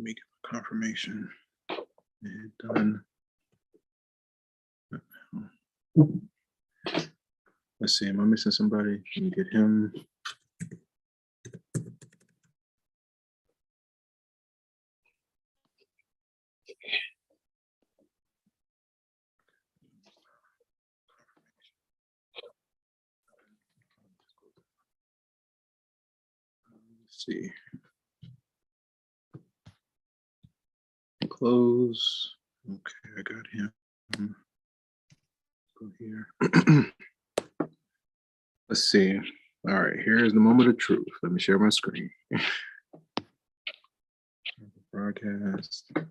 me get confirmation. Done. Let's see, am I missing somebody? Can you get him? Let's see. Close. Okay, I got him. Go here. Let's see. All right, here's the moment of truth. Let me share my screen. Broadcast. Let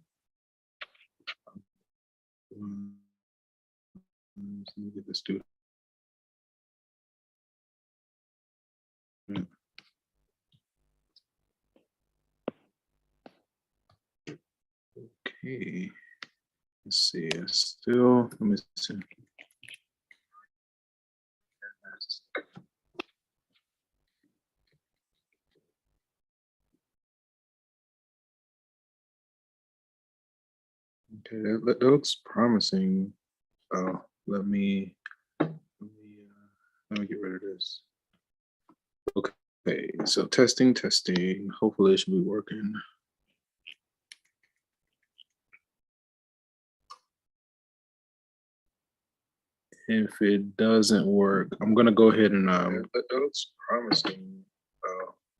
me get this student. Okay. Let's see. Still, let me see. Okay, that looks promising. Let me get rid of this. Okay, so testing. Hopefully it should be working. If it doesn't work, I'm gonna go ahead and that looks promising.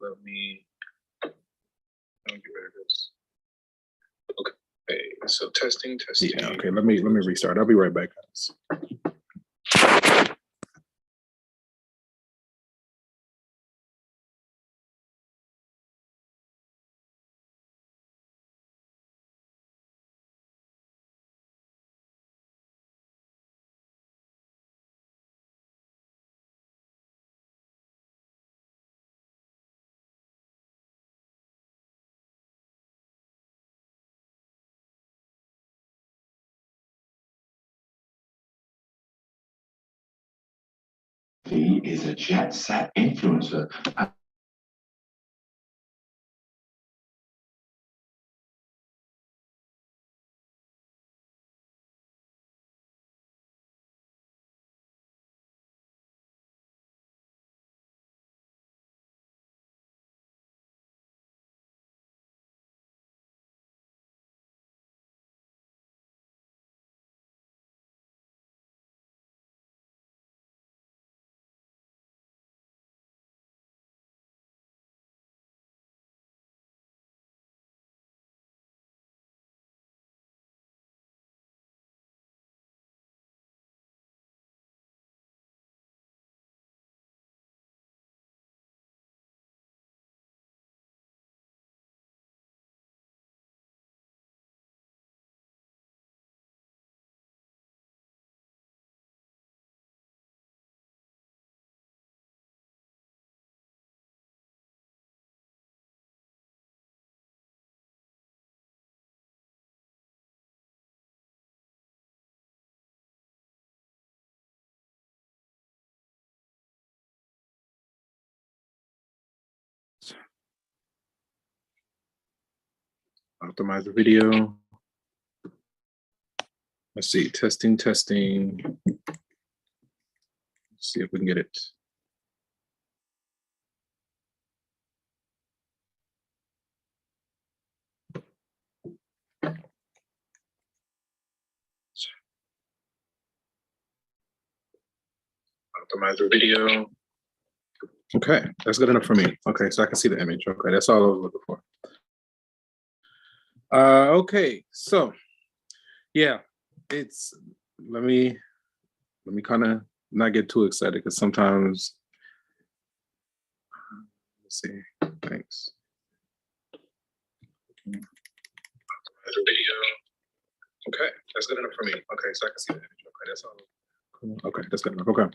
Let me get rid of this. Okay, so testing. Yeah, okay, let me restart. I'll be right back, guys. He is a jet set influencer. Optimize the video. Let's see, testing. Let's see if we can get it. Optimize the video. Okay, that's good enough for me. Okay, so I can see the image. Okay, that's all I was looking for. Okay, so yeah, it's let me kind of not get too excited because sometimes let's see. Thanks. Video. Okay, that's good enough for me. Okay, so I can see the image. Okay, that's all. Okay, that's good enough. Okay.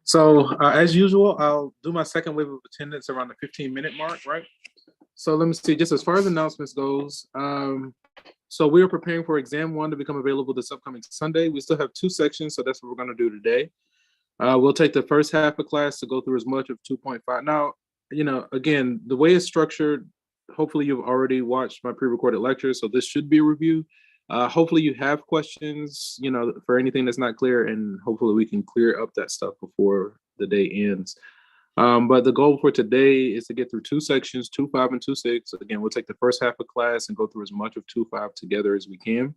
So as usual, I'll do my second wave of attendance around the 15-minute mark, right? So let me see, just as far as announcements goes, so we are preparing for exam 1 to become available this upcoming Sunday. We still have 2 sections, so that's what we're gonna do today. We'll take the first half of class to go through as much of 2.5. Now, you know, again, the way it's structured, hopefully you've already watched my pre-recorded lectures, so this should be a review. Hopefully you have questions, for anything that's not clear, and hopefully we can clear up that stuff before the day ends. But the goal for today is to get through two sections, 2.5 and 2.6. Again, we'll take the first half of class and go through as much of 2.5 together as we can.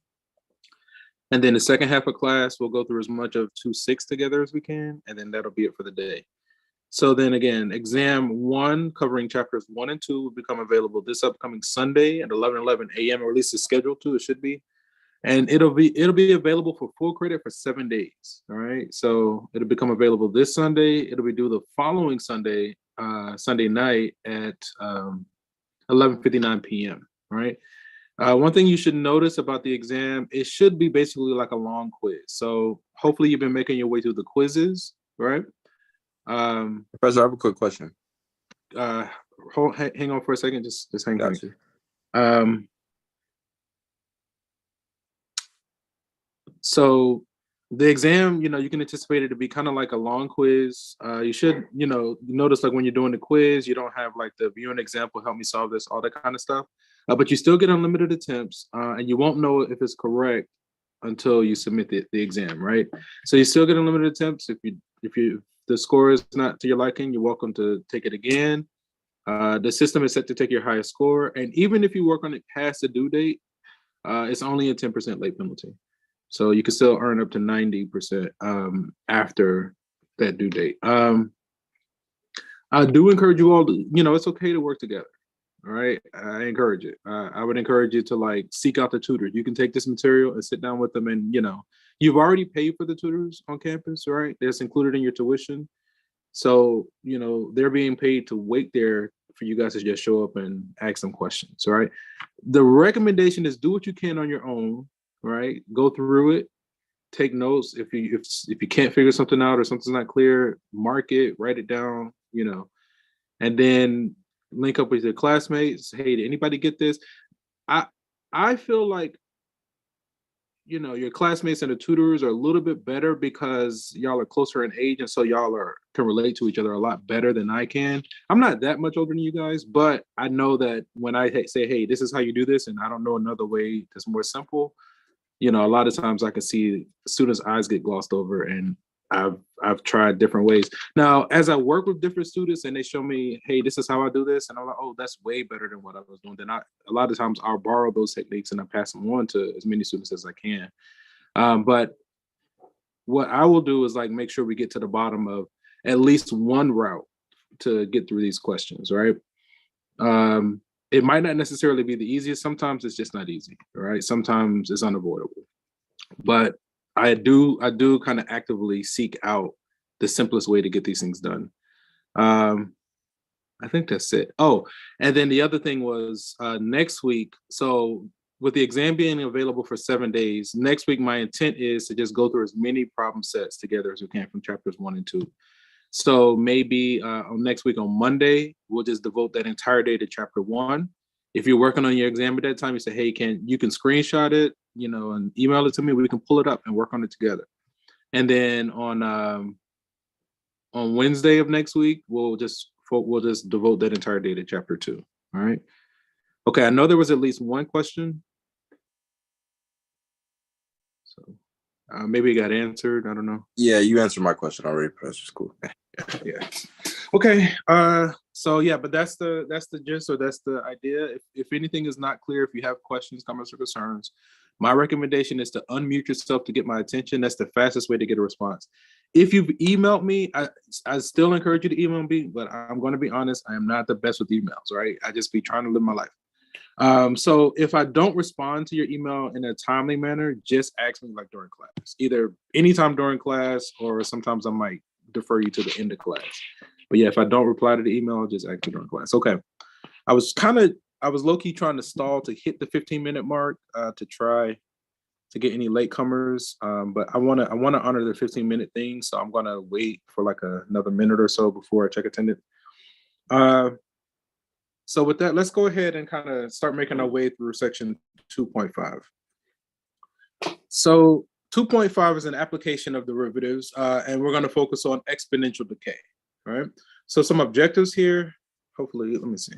And then the second half of class, we'll go through as much of 2.6 together as we can, and then that'll be it for the day. So then again, exam 1 covering chapters 1 and 2 will become available this upcoming Sunday at 11:11 a.m. or at least it's scheduled to, it should be. And it'll be available for full credit for 7 days. All right. So it'll become available this Sunday. It'll be due the following Sunday, Sunday night at 11:59 p.m. All right. One thing you should notice about the exam, it should be basically like a long quiz. So hopefully you've been making your way through the quizzes, right? Professor, I have a quick question. Hang on for a second. Just hang on. Got you. So the exam, you can anticipate it to be kind of like a long quiz. You should, notice like when you're doing the quiz, you don't have like the view an example, help me solve this, all that kind of stuff. But you still get unlimited attempts, and you won't know if it's correct until you submit the exam, right? So you still get unlimited attempts. If the score is not to your liking, you're welcome to take it again. The system is set to take your highest score, and even if you work on it past the due date, it's only a 10% late penalty. So you can still earn up to 90% after that due date. I do encourage you all to, it's okay to work together. All right. I encourage it. I would encourage you to like seek out the tutors. You can take this material and sit down with them, and you've already paid for the tutors on campus, right? That's included in your tuition. So, they're being paid to wait there for you guys to just show up and ask them questions. All right. The recommendation is do what you can on your own. Right, go through it, take notes. If you can't figure something out or something's not clear, mark it, write it down, and then link up with your classmates. Hey, did anybody get this? I feel like your classmates and the tutors are a little bit better because y'all are closer in age, and so y'all can relate to each other a lot better than I can. I'm not that much older than you guys, but I know that when I say, hey, this is how you do this, and I don't know another way that's more simple, a lot of times I can see students' eyes get glossed over, and I've tried different ways. Now, as I work with different students and they show me, hey, this is how I do this, and I'm like, oh, that's way better than what I was doing. Then a lot of times I'll borrow those techniques and I pass them on to as many students as I can. But what I will do is like make sure we get to the bottom of at least one route to get through these questions, right? It might not necessarily be the easiest. Sometimes it's just not easy, right? Sometimes it's unavoidable. But I do kind of actively seek out the simplest way to get these things done. I think that's it. Oh, and then the other thing was next week. So with the exam being available for 7 days, next week my intent is to just go through as many problem sets together as we can from chapters 1 and 2. So maybe next week on Monday, we'll just devote that entire day to chapter 1. If you're working on your exam at that time, you say, hey, you can screenshot it, and email it to me. We can pull it up and work on it together. And then on Wednesday of next week, we'll just devote that entire day to chapter 2. All right. Okay. I know there was at least one question. So maybe it got answered. I don't know. Yeah, you answered my question already, Professor. School. Yeah. Okay. So yeah, but that's the gist, or that's the idea. If anything is not clear, if you have questions, comments, or concerns, my recommendation is to unmute yourself to get my attention. That's the fastest way to get a response. If you've emailed me, I still encourage you to email me, but I'm going to be honest, I am not the best with emails, right? I just be trying to live my life. So if I don't respond to your email in a timely manner, just ask me like during class, either anytime during class, or sometimes I might defer you to the end of class. But yeah, if I don't reply to the email, I'll just ask you during class. Okay. I was low-key trying to stall to hit the 15-minute mark to try to get any latecomers. But I want to honor the 15-minute thing. So I'm going to wait for like another minute or so before I check attendance. So with that, let's go ahead and kind of start making our way through section 2.5. So 2.5 is an application of derivatives, and we're going to focus on exponential decay, right? So some objectives here, hopefully, let me see.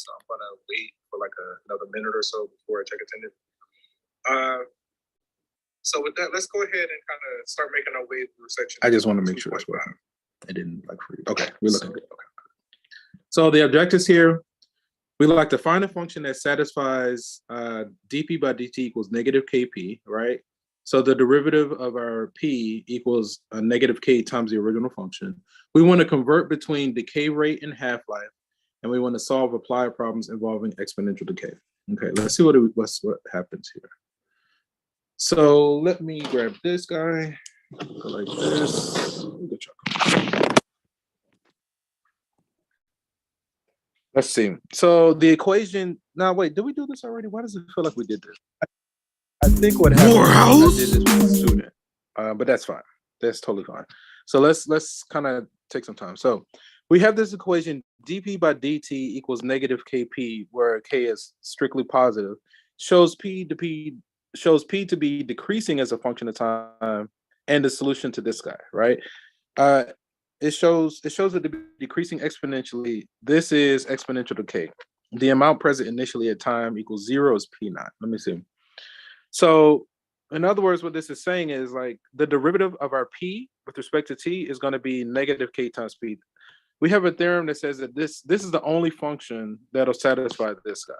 so I'm gonna wait for like another minute or so before I check attendance. So with that, let's go ahead and kind of start making our way through section. I just want to make sure that's working. I didn't like for you. Okay, we're looking good. Okay. So the objectives here, we like to find a function that satisfies dp by dt equals negative kp, right? So the derivative of our p equals a negative k times the original function. We want to convert between decay rate and half-life, and we want to solve applied problems involving exponential decay. Okay, let's see what happens here. So let me grab this guy, go like this. Good job. Let's see. So the equation. Now, wait. Did we do this already? Why does it feel like we did this? I think what happened. I did this with a student, but that's fine. That's totally fine. So let's kind of take some time. So we have this equation: dp by dt equals negative kp, where k is strictly positive. Shows p to be decreasing as a function of time, and the solution to this guy, right? It shows it to be decreasing exponentially. This is exponential decay. The amount present initially at time equals 0 is p naught. Let me see. So in other words, what this is saying is like the derivative of our p with respect to t is going to be negative k times p. We have a theorem that says that this is the only function that'll satisfy this guy.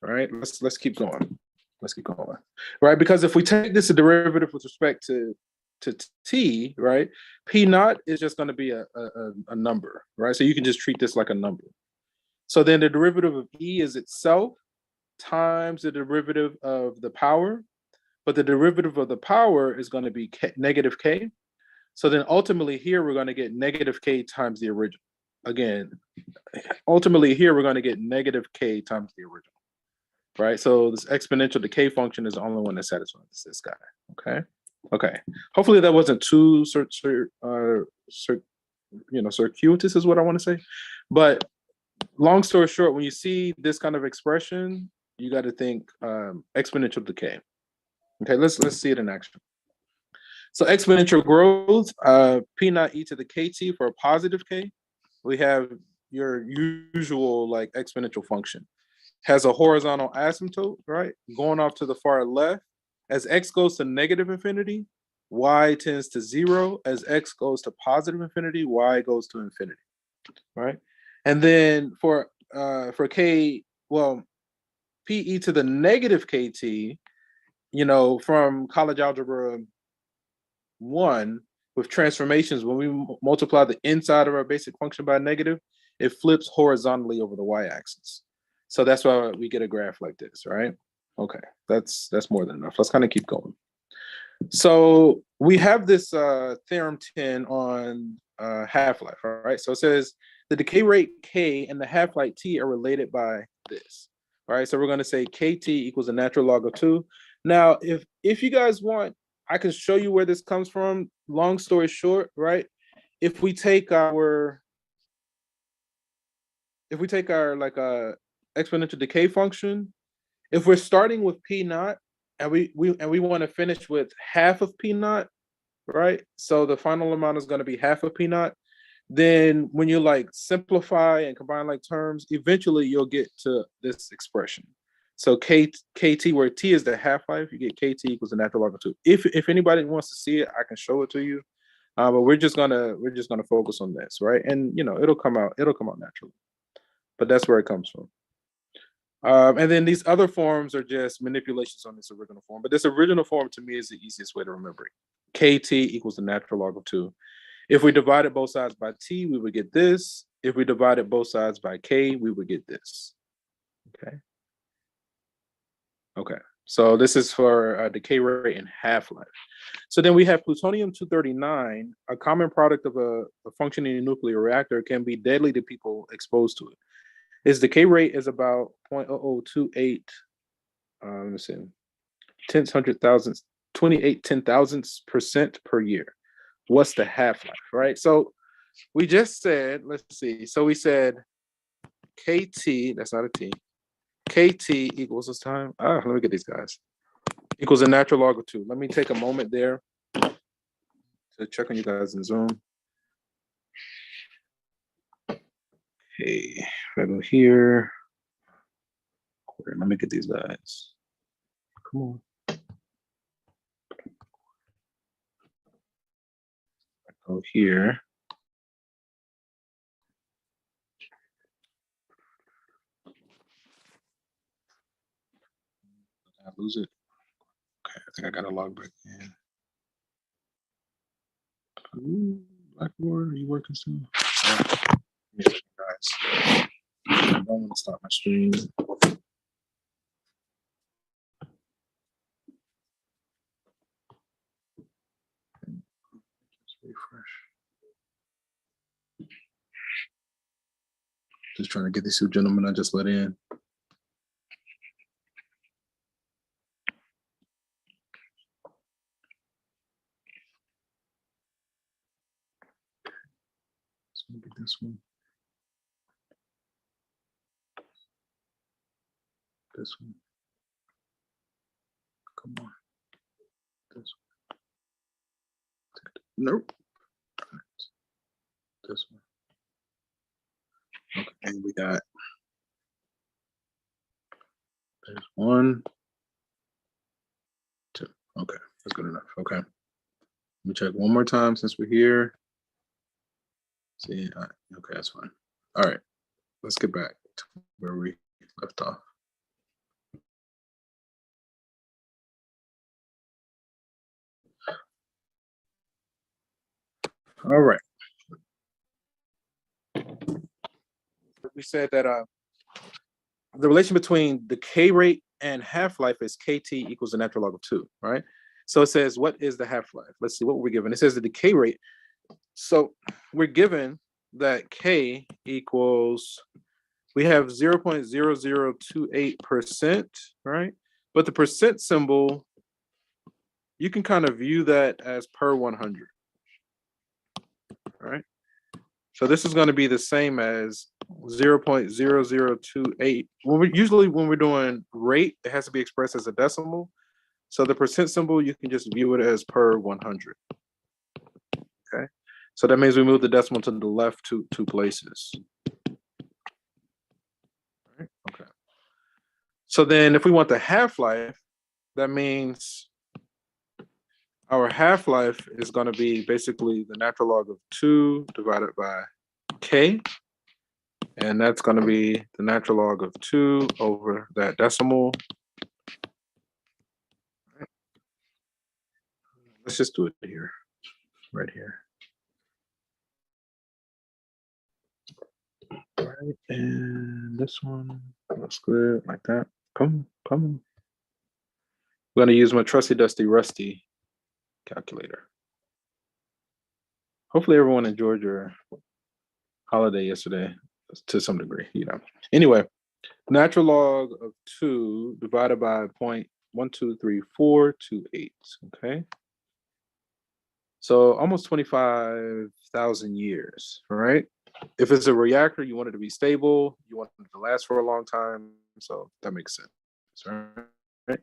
All right, let's keep going. Let's keep going. Right, because if we take this a derivative with respect to t, right, p naught is just going to be a number, right? So you can just treat this like a number. So then the derivative of e is itself times the derivative of the power, but the derivative of the power is going to be negative k. So then ultimately here we're going to get negative k times the original. Again, ultimately here we're going to get negative k times the original, right? So this exponential decay function is the only one that satisfies this guy. Okay. Okay. Hopefully that wasn't too circuitous is what I want to say. But long story short, when you see this kind of expression, you got to think exponential decay. Okay, let's see it in action. So exponential growth, p naught e to the kt for a positive k. We have your usual like exponential function. Has a horizontal asymptote, right? Going off to the far left. As x goes to negative infinity, y tends to 0. As x goes to positive infinity, y goes to infinity, right? And then for k, well, p e to the negative kt, from college algebra 1 with transformations, when we multiply the inside of our basic function by a negative, it flips horizontally over the y-axis. So that's why we get a graph like this, right? Okay, that's more than enough. Let's kind of keep going. So we have this theorem 10 on half-life, right? So it says the decay rate k and the half-life t are related by this, right? So we're going to say kt equals the natural log of 2. Now, if you guys want, I can show you where this comes from. Long story short, right? If we take our like exponential decay function, if we're starting with p naught and we want to finish with half of p naught, right? So the final amount is going to be half of p naught. Then when you like simplify and combine like terms, eventually you'll get to this expression. So kt, where t is the half-life, you get kt equals the natural log of 2. If anybody wants to see it, I can show it to you. But we're just gonna focus on this, right? And it'll come out naturally. But that's where it comes from. And then these other forms are just manipulations on this original form. But this original form to me is the easiest way to remember it. Kt equals the natural log of 2. If we divided both sides by t, we would get this. If we divided both sides by k, we would get this. Okay. Okay. So this is for decay rate and half-life. So then we have plutonium-239, a common product of a functioning nuclear reactor, can be deadly to people exposed to it. Its decay rate is about 0.0028, let me see, 10,000% per year. What's the half-life, right? So we just said, let's see. So we said KT, that's not a T. KT equals this time. Let me get these guys. Equals a natural log of 2. Let me take a moment there to check on you guys in Zoom. Okay, if I go here. Let me get these guys. Come on. Go here. Did I lose it? Okay, I think I gotta log back in. Ooh, Blackboard, are you working still? Yeah, guys. I don't want to stop my stream. Just refresh. Just trying to get these two gentlemen I just let in. Let's get this one. This one. Come on. This one. Nope. This one. Okay, and we got. There's 1, 2. Okay, that's good enough. Okay. Let me check one more time since we're here. See, okay, that's fine. All right, let's get back to where we left off. All right. We said that the relation between decay rate and half-life is KT equals the natural log of 2, right? So it says, what is the half-life? Let's see what we're given. It says the decay rate. So we're given that K equals, we have 0.0028%, right? But the percent symbol, you can kind of view that as per 100, right? So this is going to be the same as 0.0028. Usually when we're doing rate, it has to be expressed as a decimal. So the percent symbol, you can just view it as per 100. Okay. So that means we move the decimal to the left two places. Right. Okay. So then if we want the half-life, that means our half-life is going to be basically the natural log of 2 divided by K. And that's going to be the natural log of 2 over that decimal. Let's just do it here, right here. All right, and this one looks good like that. Come on. I'm going to use my trusty, dusty, rusty calculator. Hopefully everyone enjoyed your holiday yesterday to some degree, you know. Anyway, natural log of 2 divided by 0.12348, okay? So almost 25,000 years, all right? If it's a reactor, you want it to be stable, you want it to last for a long time, so that makes sense, all right?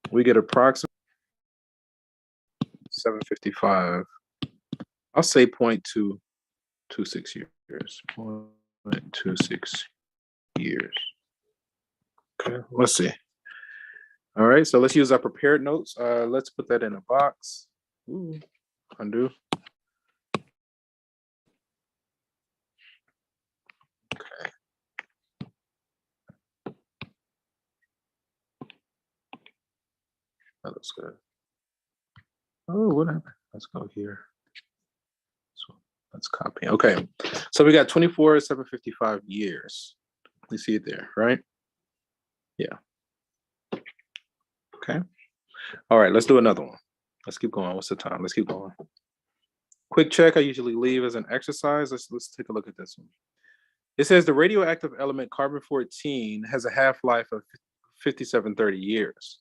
We get approximately 755. I'll say 0.226 years. 0.26 years. Okay, let's see. All right, so let's use our prepared notes. Let's put that in a box. Ooh, undo. Okay. That looks good. Oh, what happened? Let's go here. So let's copy. Okay, so we got 24,755 years. You see it there, right? Yeah. Okay. All right, let's do another one. Let's keep going. What's the time? Let's keep going. Quick check I usually leave as an exercise. Let's take a look at this one. It says the radioactive element carbon-14 has a half-life of 5730 years.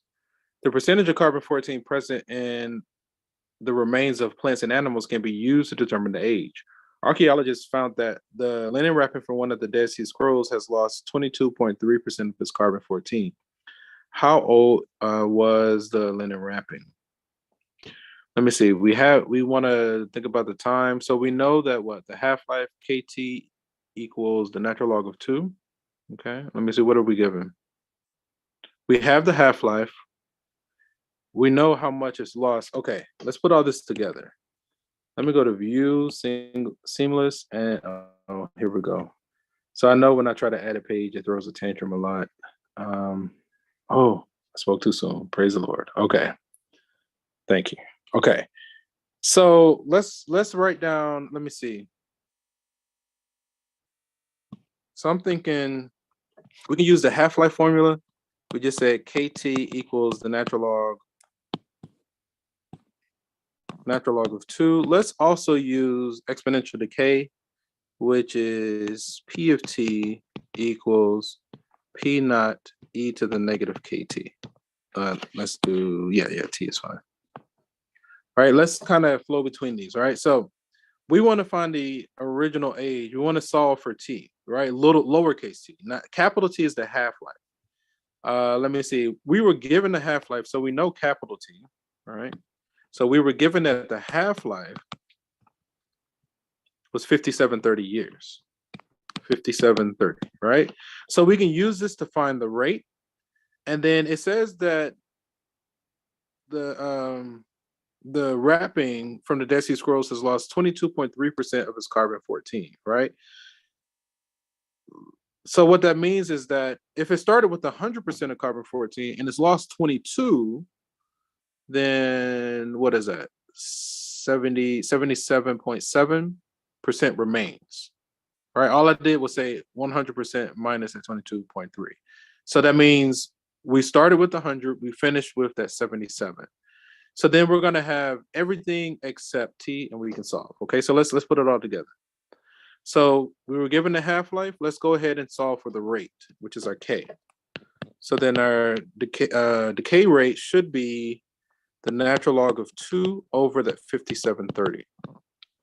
The percentage of carbon-14 present in the remains of plants and animals can be used to determine the age. Archaeologists found that the linen wrapping from one of the Dead Sea Scrolls has lost 22.3% of its carbon-14. How old was the linen wrapping? Let me see. We want to think about the time. So we know that the half-life KT equals the natural log of 2. Okay, let me see, what are we given? We have the half-life. We know how much is lost. Okay, let's put all this together. Let me go to view, seamless, and oh, here we go. So I know when I try to add a page, it throws a tantrum a lot. Oh, I spoke too soon. Praise the Lord. Okay, thank you. Okay, so let's write down. Let me see. So I'm thinking we can use the half-life formula. We just said KT equals the natural log of 2. Let's also use exponential decay, which is P of T equals P naught e to the negative KT. Let's do, yeah, T is fine. All right, let's kind of flow between these, all right? So we want to find the original age. We want to solve for T, right? Lowercase t. Not, capital T is the half-life. Let me see. We were given the half-life, so we know capital T, all right? So we were given that the half-life was 5730 years. 5730, right? So we can use this to find the rate. And then it says that the wrapping from the Dead Sea Scrolls has lost 22.3% of its carbon-14, right? So what that means is that if it started with 100% of carbon-14 and it's lost 22, then what is that? 77.7% remains. All right, all I did was say 100% minus that 22.3. So that means we started with 100, we finished with that 77. So then we're gonna have everything except T and we can solve. Okay, so let's put it all together. So we were given the half-life. Let's go ahead and solve for the rate, which is our K. So then our decay rate should be the natural log of 2 over that 5730.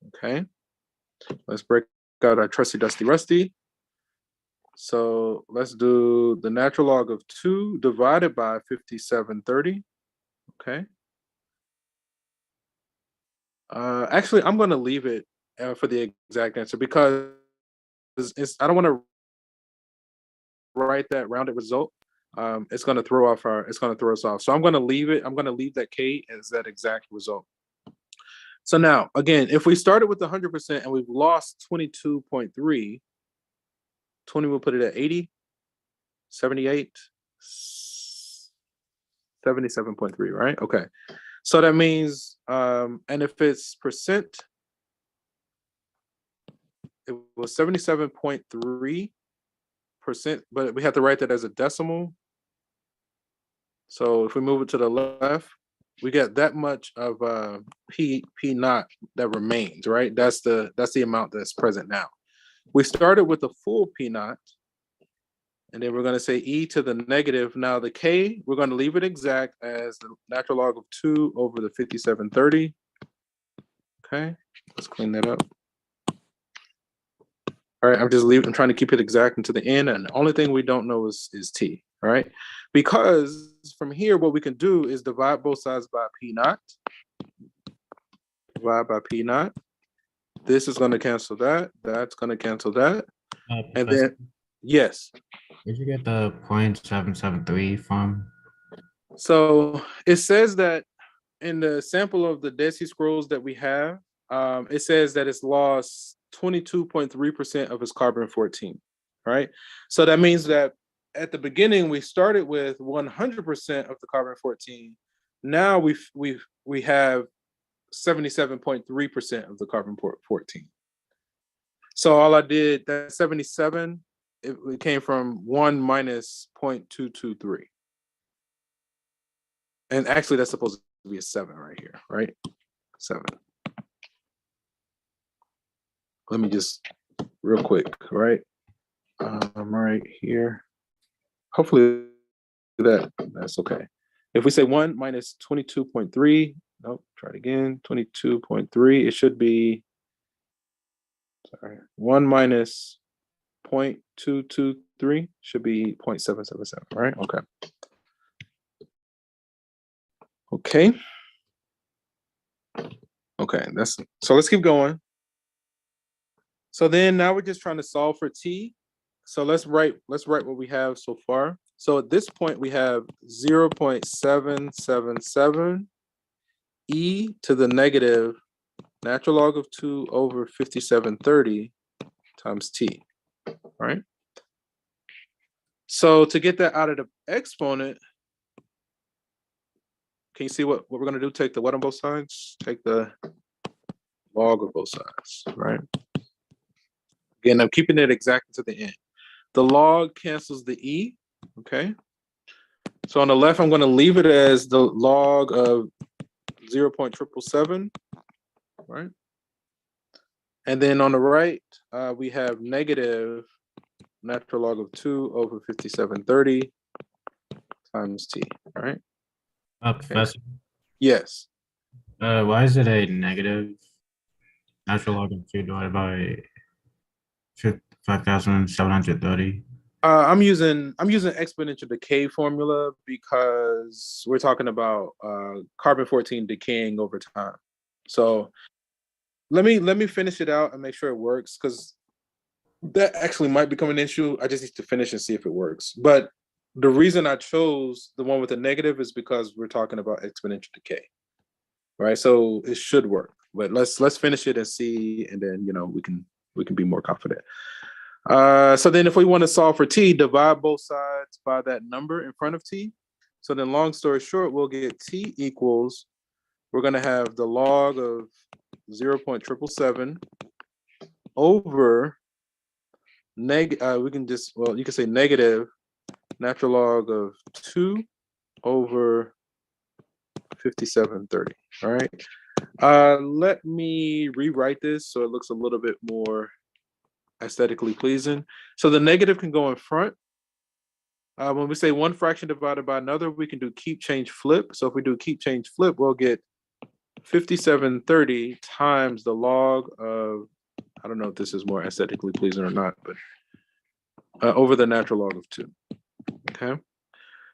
Okay, let's break out our trusty dusty rusty. So let's do the natural log of 2 divided by 5730. Okay. Actually, I'm going to leave it for the exact answer because I don't want to write that rounded result. It's going to throw us off. So I'm going to leave it. I'm going to leave that K as that exact result. So now, again, if we started with 100% and we've lost 22.3, 20 will put it at 80, 78, 77.3, right? Okay. So that means, and if it's percent, it was 77.3%, but we have to write that as a decimal. So if we move it to the left, we get that much of P naught that remains, right? That's the amount that's present now. We started with the full P naught, and then we're going to say e to the negative. Now the K, we're going to leave it exact as the natural log of 2 over the 5730. Okay, let's clean that up. All right, I'm trying to keep it exact into the end, and the only thing we don't know is T, all right? Because from here, what we can do is divide both sides by P naught. Divide by P naught. This is going to cancel that. That's going to cancel that. And then, yes. Where'd you get the 0.773 from? So it says that in the sample of the Dead Sea Scrolls that we have, it says that it's lost 22.3% of its carbon-14, right? So that means that at the beginning, we started with 100% of the carbon-14. Now we have 77.3% of the carbon-14. So all I did, that 77, it came from 1 minus 0.223. And actually, that's supposed to be a 7 right here, right? 7. Let me just real quick, right? Right here. Hopefully that's okay. If we say 1 minus 22.3, nope, try it again. 22.3, it should be, sorry, 1 minus 0.223 should be 0.777, right? Okay. Okay. Okay, so let's keep going. So then now we're just trying to solve for t. So let's write what we have so far. So at this point we have 0.777 e to the negative natural log of 2 over 5730 times t, right? So to get that out of the exponent, can you see what we're going to do? Take the what on both sides? Take the log of both sides, right? Again, I'm keeping it exactly to the end. The log cancels the e, okay? So on the left, I'm going to leave it as the log of 0.777, right? And then on the right, we have negative natural log of 2 over 5730 times t, right? Professor, Yes. why is it a negative natural log of 2 divided by 5,730? I'm using exponential decay formula because we're talking about carbon-14 decaying over time. So let me finish it out and make sure it works, because that actually might become an issue. I just need to finish and see if it works. But the reason I chose the one with the negative is because we're talking about exponential decay, right? So it should work. But let's finish it and see, and then we can be more confident. So then if we want to solve for t, divide both sides by that number in front of t. So then long story short, we'll get t equals, we're going to have the log of 0.777 over we can just, well, you can say negative natural log of 2 over 5730, all right? Let me rewrite this so it looks a little bit more aesthetically pleasing. So the negative can go in front. When we say one fraction divided by another, we can do keep, change, flip. So if we do keep, change, flip, we'll get 5730 times the log of, I don't know if this is more aesthetically pleasing or not, but over the natural log of 2. Okay.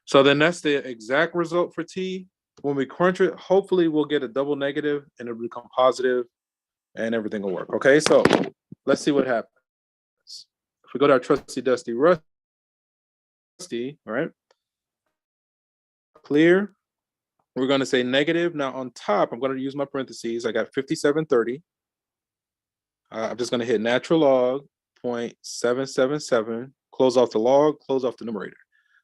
So then that's the exact result for t. When we crunch it, hopefully we'll get a double negative and it'll become positive and everything will work. Okay, so let's see what happens. If we go to our trusty dusty rusty, all right, clear, we're going to say negative. Now on top, I'm going to use my parentheses. I got 5730. I'm just going to hit natural log 0.777, close off the log, close off the numerator.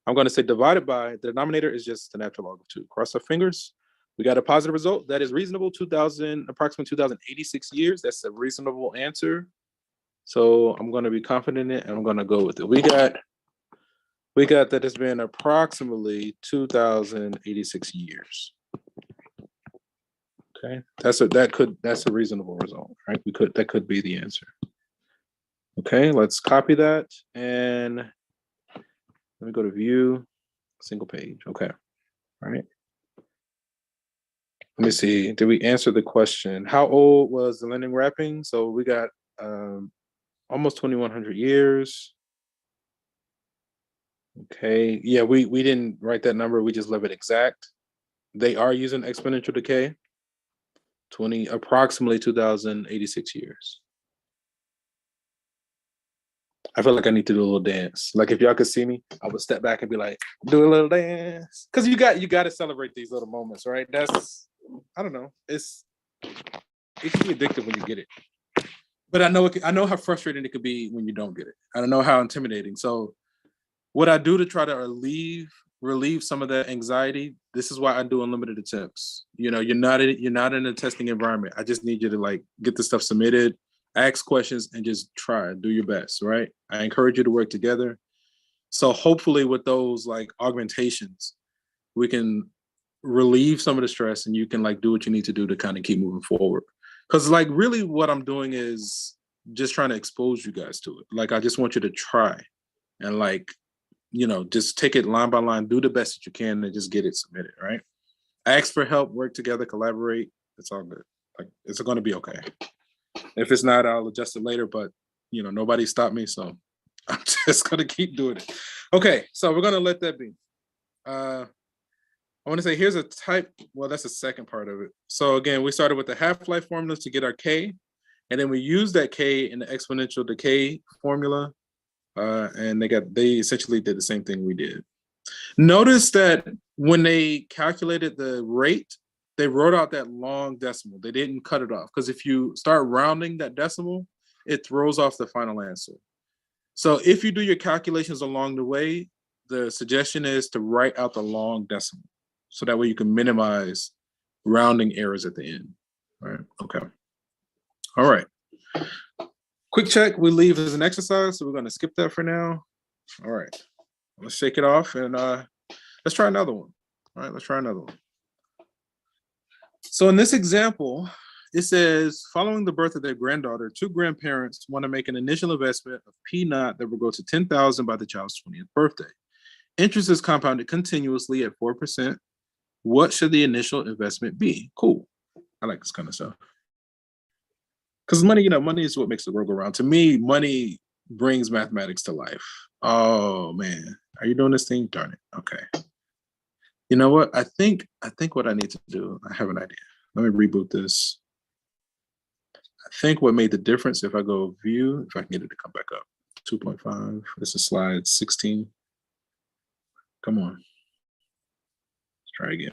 I'm going to say divided by, the denominator is just the natural log of 2. Cross our fingers. We got a positive result. That is reasonable, approximately 2,086 years. That's a reasonable answer. So I'm going to be confident in it and I'm going to go with it. We got that it's been approximately 2,086 years. Okay, that's a reasonable result, right? That could be the answer. Okay, let's copy that and let me go to view, single page. Okay, all right. Let me see. Did we answer the question? How old was the lending wrapping? So we got almost 2,100 years. Okay, yeah, we didn't write that number. We just left it exact. They are using exponential decay. Approximately 2,086 years. I feel like I need to do a little dance. Like if y'all could see me, I would step back and be like, do a little dance. Because you got to celebrate these little moments, right? That's, I don't know. It can be addictive when you get it. But I know how frustrating it could be when you don't get it. I don't know how intimidating. So what I do to try to relieve some of that anxiety, this is why I do unlimited attempts. You're not in a testing environment. I just need you to like get the stuff submitted, ask questions, and just try, do your best, right? I encourage you to work together. So hopefully with those like augmentations, we can relieve some of the stress and you can like do what you need to do to kind of keep moving forward. Because like really what I'm doing is just trying to expose you guys to it. Like I just want you to try and like, just take it line by line, do the best that you can and just get it submitted, right? Ask for help, work together, collaborate. It's all good. Like it's going to be okay. If it's not, I'll adjust it later, but nobody stopped me. So I'm just going to keep doing it. Okay. So we're going to let that be. I want to say here's a type. Well, that's the second part of it. So again, we started with the half-life formulas to get our K. And then we use that K in the exponential decay formula. And they essentially did the same thing we did. Notice that when they calculated the rate, they wrote out that long decimal. They didn't cut it off, because if you start rounding that decimal, it throws off the final answer. So if you do your calculations along the way, the suggestion is to write out the long decimal, so that way you can minimize rounding errors at the end. All right, okay. All right. Quick check, we leave as an exercise, so we're gonna skip that for now. All right, let's shake it off and let's try another one. All right, let's try another one. So in this example, it says, following the birth of their granddaughter, 2 grandparents want to make an initial investment of P naught that will go to 10,000 by the child's 20th birthday. Interest is compounded continuously at 4%. What should the initial investment be? Cool. I like this kind of stuff. Because money, money is what makes the world go round. To me, money brings mathematics to life. Oh man, are you doing this thing? Darn it. Okay. You know what? I think what I need to do, I have an idea. Let me reboot this. I think what made the difference, if I go view, if I can get it to come back up, 2.5, this is slide 16. Come on. Let's try again.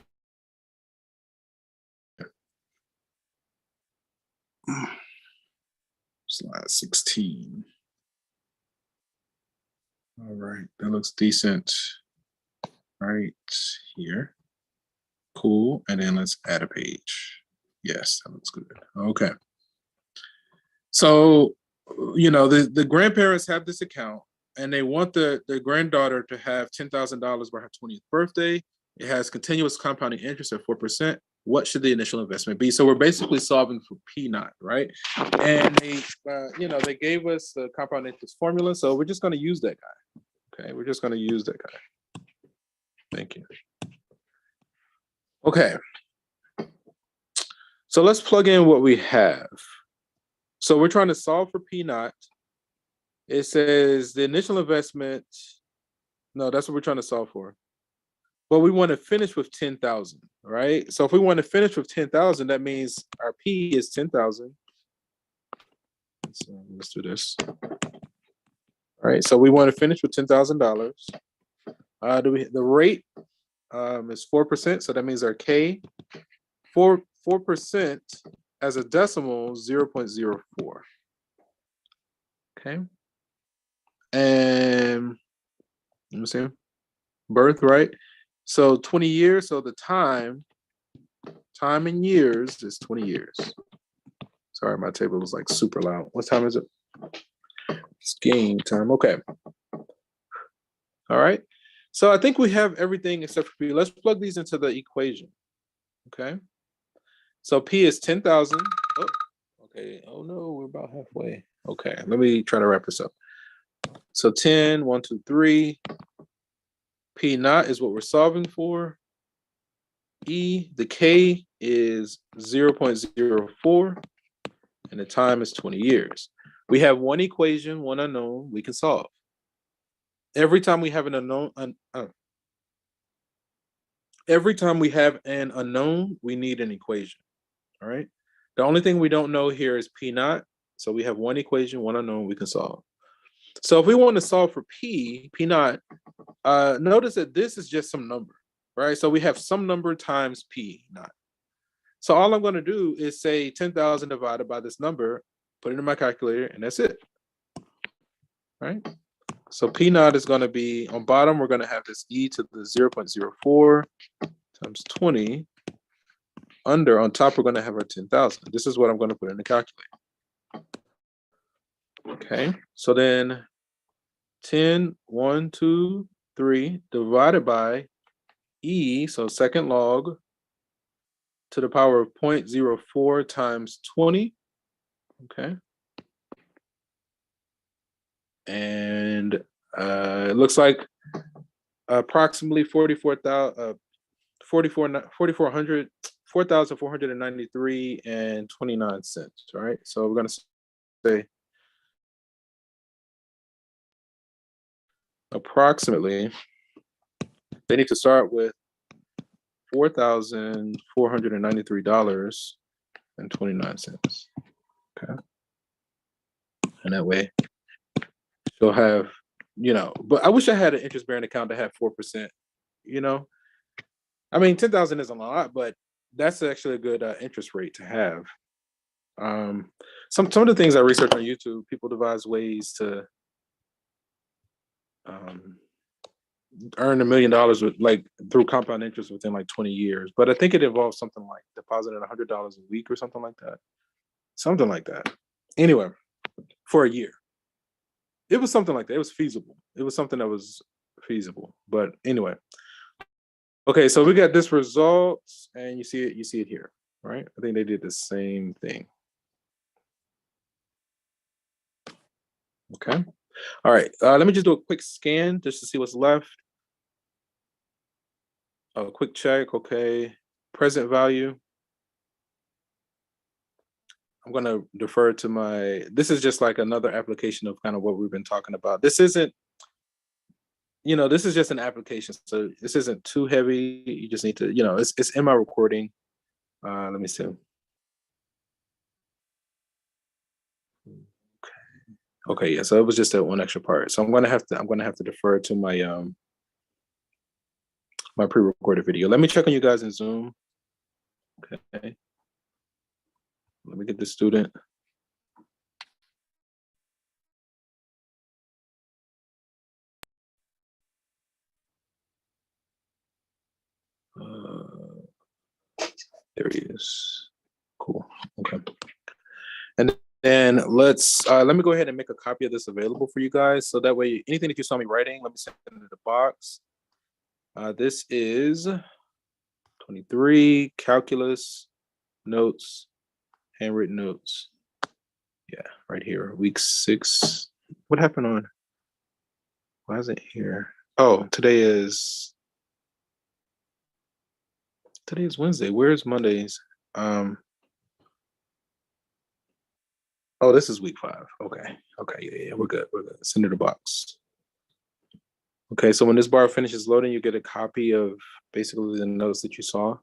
Slide 16. All right, that looks decent right here. Cool, and then let's add a page. Yes, that looks good. Okay. So, the grandparents have this account, and they want the granddaughter to have $10,000 by her 20th birthday. It has continuous compounding interest at 4%. What should the initial investment be? So we're basically solving for P naught, right? And they gave us the compound interest formula, so we're just going to use that guy. Okay, we're just going to use that guy. Thank you. Okay. So let's plug in what we have. So we're trying to solve for P naught. It says the initial investment. No, that's what we're trying to solve for. But we want to finish with 10,000, right? So if we want to finish with 10,000, that means our P is 10,000. So let's do this. All right, so we want to finish with $10,000. The rate is 4%, so that means our K, 4% as a decimal, 0.04. Okay. And let me see, birth, right? So 20 years, so the time in years is 20 years. Sorry, my table was like super loud. What time is it? It's game time. Okay. All right. So I think we have everything except for P. Let's plug these into the equation. Okay. So P is 10,000. Oh, okay. Oh no, we're about halfway. Okay. Let me try to wrap this up. So 10, 1, 2, 3. P naught is what we're solving for. E, the K is 0.04, and the time is 20 years. We have one equation, one unknown we can solve. Every time we have an unknown, we need an equation. All right. The only thing we don't know here is P naught. So we have one equation, one unknown we can solve. So if we want to solve for P naught, notice that this is just some number, right? So we have some number times P naught. So all I'm going to do is say 10,000 divided by this number, put it in my calculator, and that's it. Right? So P naught is going to be, on bottom, we're going to have this E to the 0.04 times 20. Under, on top, we're going to have our 10,000. This is what I'm going to put in the calculator. Okay, so then 10, 1, 2, 3 divided by E, so second log, to the power of 0.04 times 20. Okay. And it looks like approximately 4,493 and 29 cents, right? So we're going to say approximately, they need to start with $4,493.29. Okay. that way. She'll have, but I wish I had an interest bearing account that had 4%. I mean, 10,000 isn't a lot, but that's actually a good interest rate to have. Some of the things I research on YouTube, people devise ways to earn $1 million with through compound interest within 20 years. But I think it involves something like depositing $100 a week or something like that. Something like that. Anyway, for a year. It was something like that. It was feasible. It was something that was feasible. But anyway. Okay, so we got this result, and you see it here, right? I think they did the same thing. Okay. All right. Let me just do a quick scan just to see what's left. A quick check. Okay. Present value. I'm going to defer to this is just like another application of kind of what we've been talking about. This isn't, this is just an application. So this isn't too heavy. You just need to, it's in my recording. Let me see. Okay, yeah, so it was just that one extra part. So I'm gonna have to defer to my my pre-recorded video. Let me check on you guys in Zoom. Okay. Let me get the student. There he is. Cool. Okay. And then let me go ahead and make a copy of this available for you guys. So that way, anything that you saw me writing, let me send it into the box. This is 23 calculus notes, handwritten notes. Yeah, right here, week 6. What happened on? Why is it here? Oh, today is Wednesday. Where's Mondays? Oh, this is week 5. Okay, yeah, we're good. Send it to the box. Okay, so when this bar finishes loading, you get a copy of basically the notes that you saw.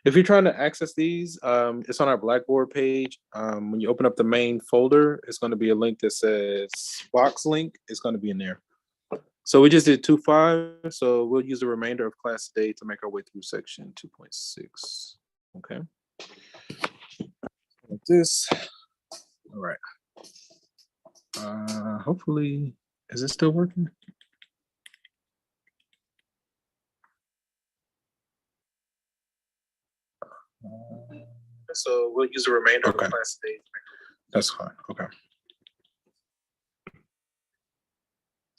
If you're trying to access these, it's on our Blackboard page. When you open up the main folder, it's going to be a link that says box link. It's going to be in there. So we just did 2.5, so we'll use the remainder of class today to make our way through section 2.6. Okay. Like this. All right. Hopefully, is it still working? So we'll use the remainder of class today. That's fine. Okay.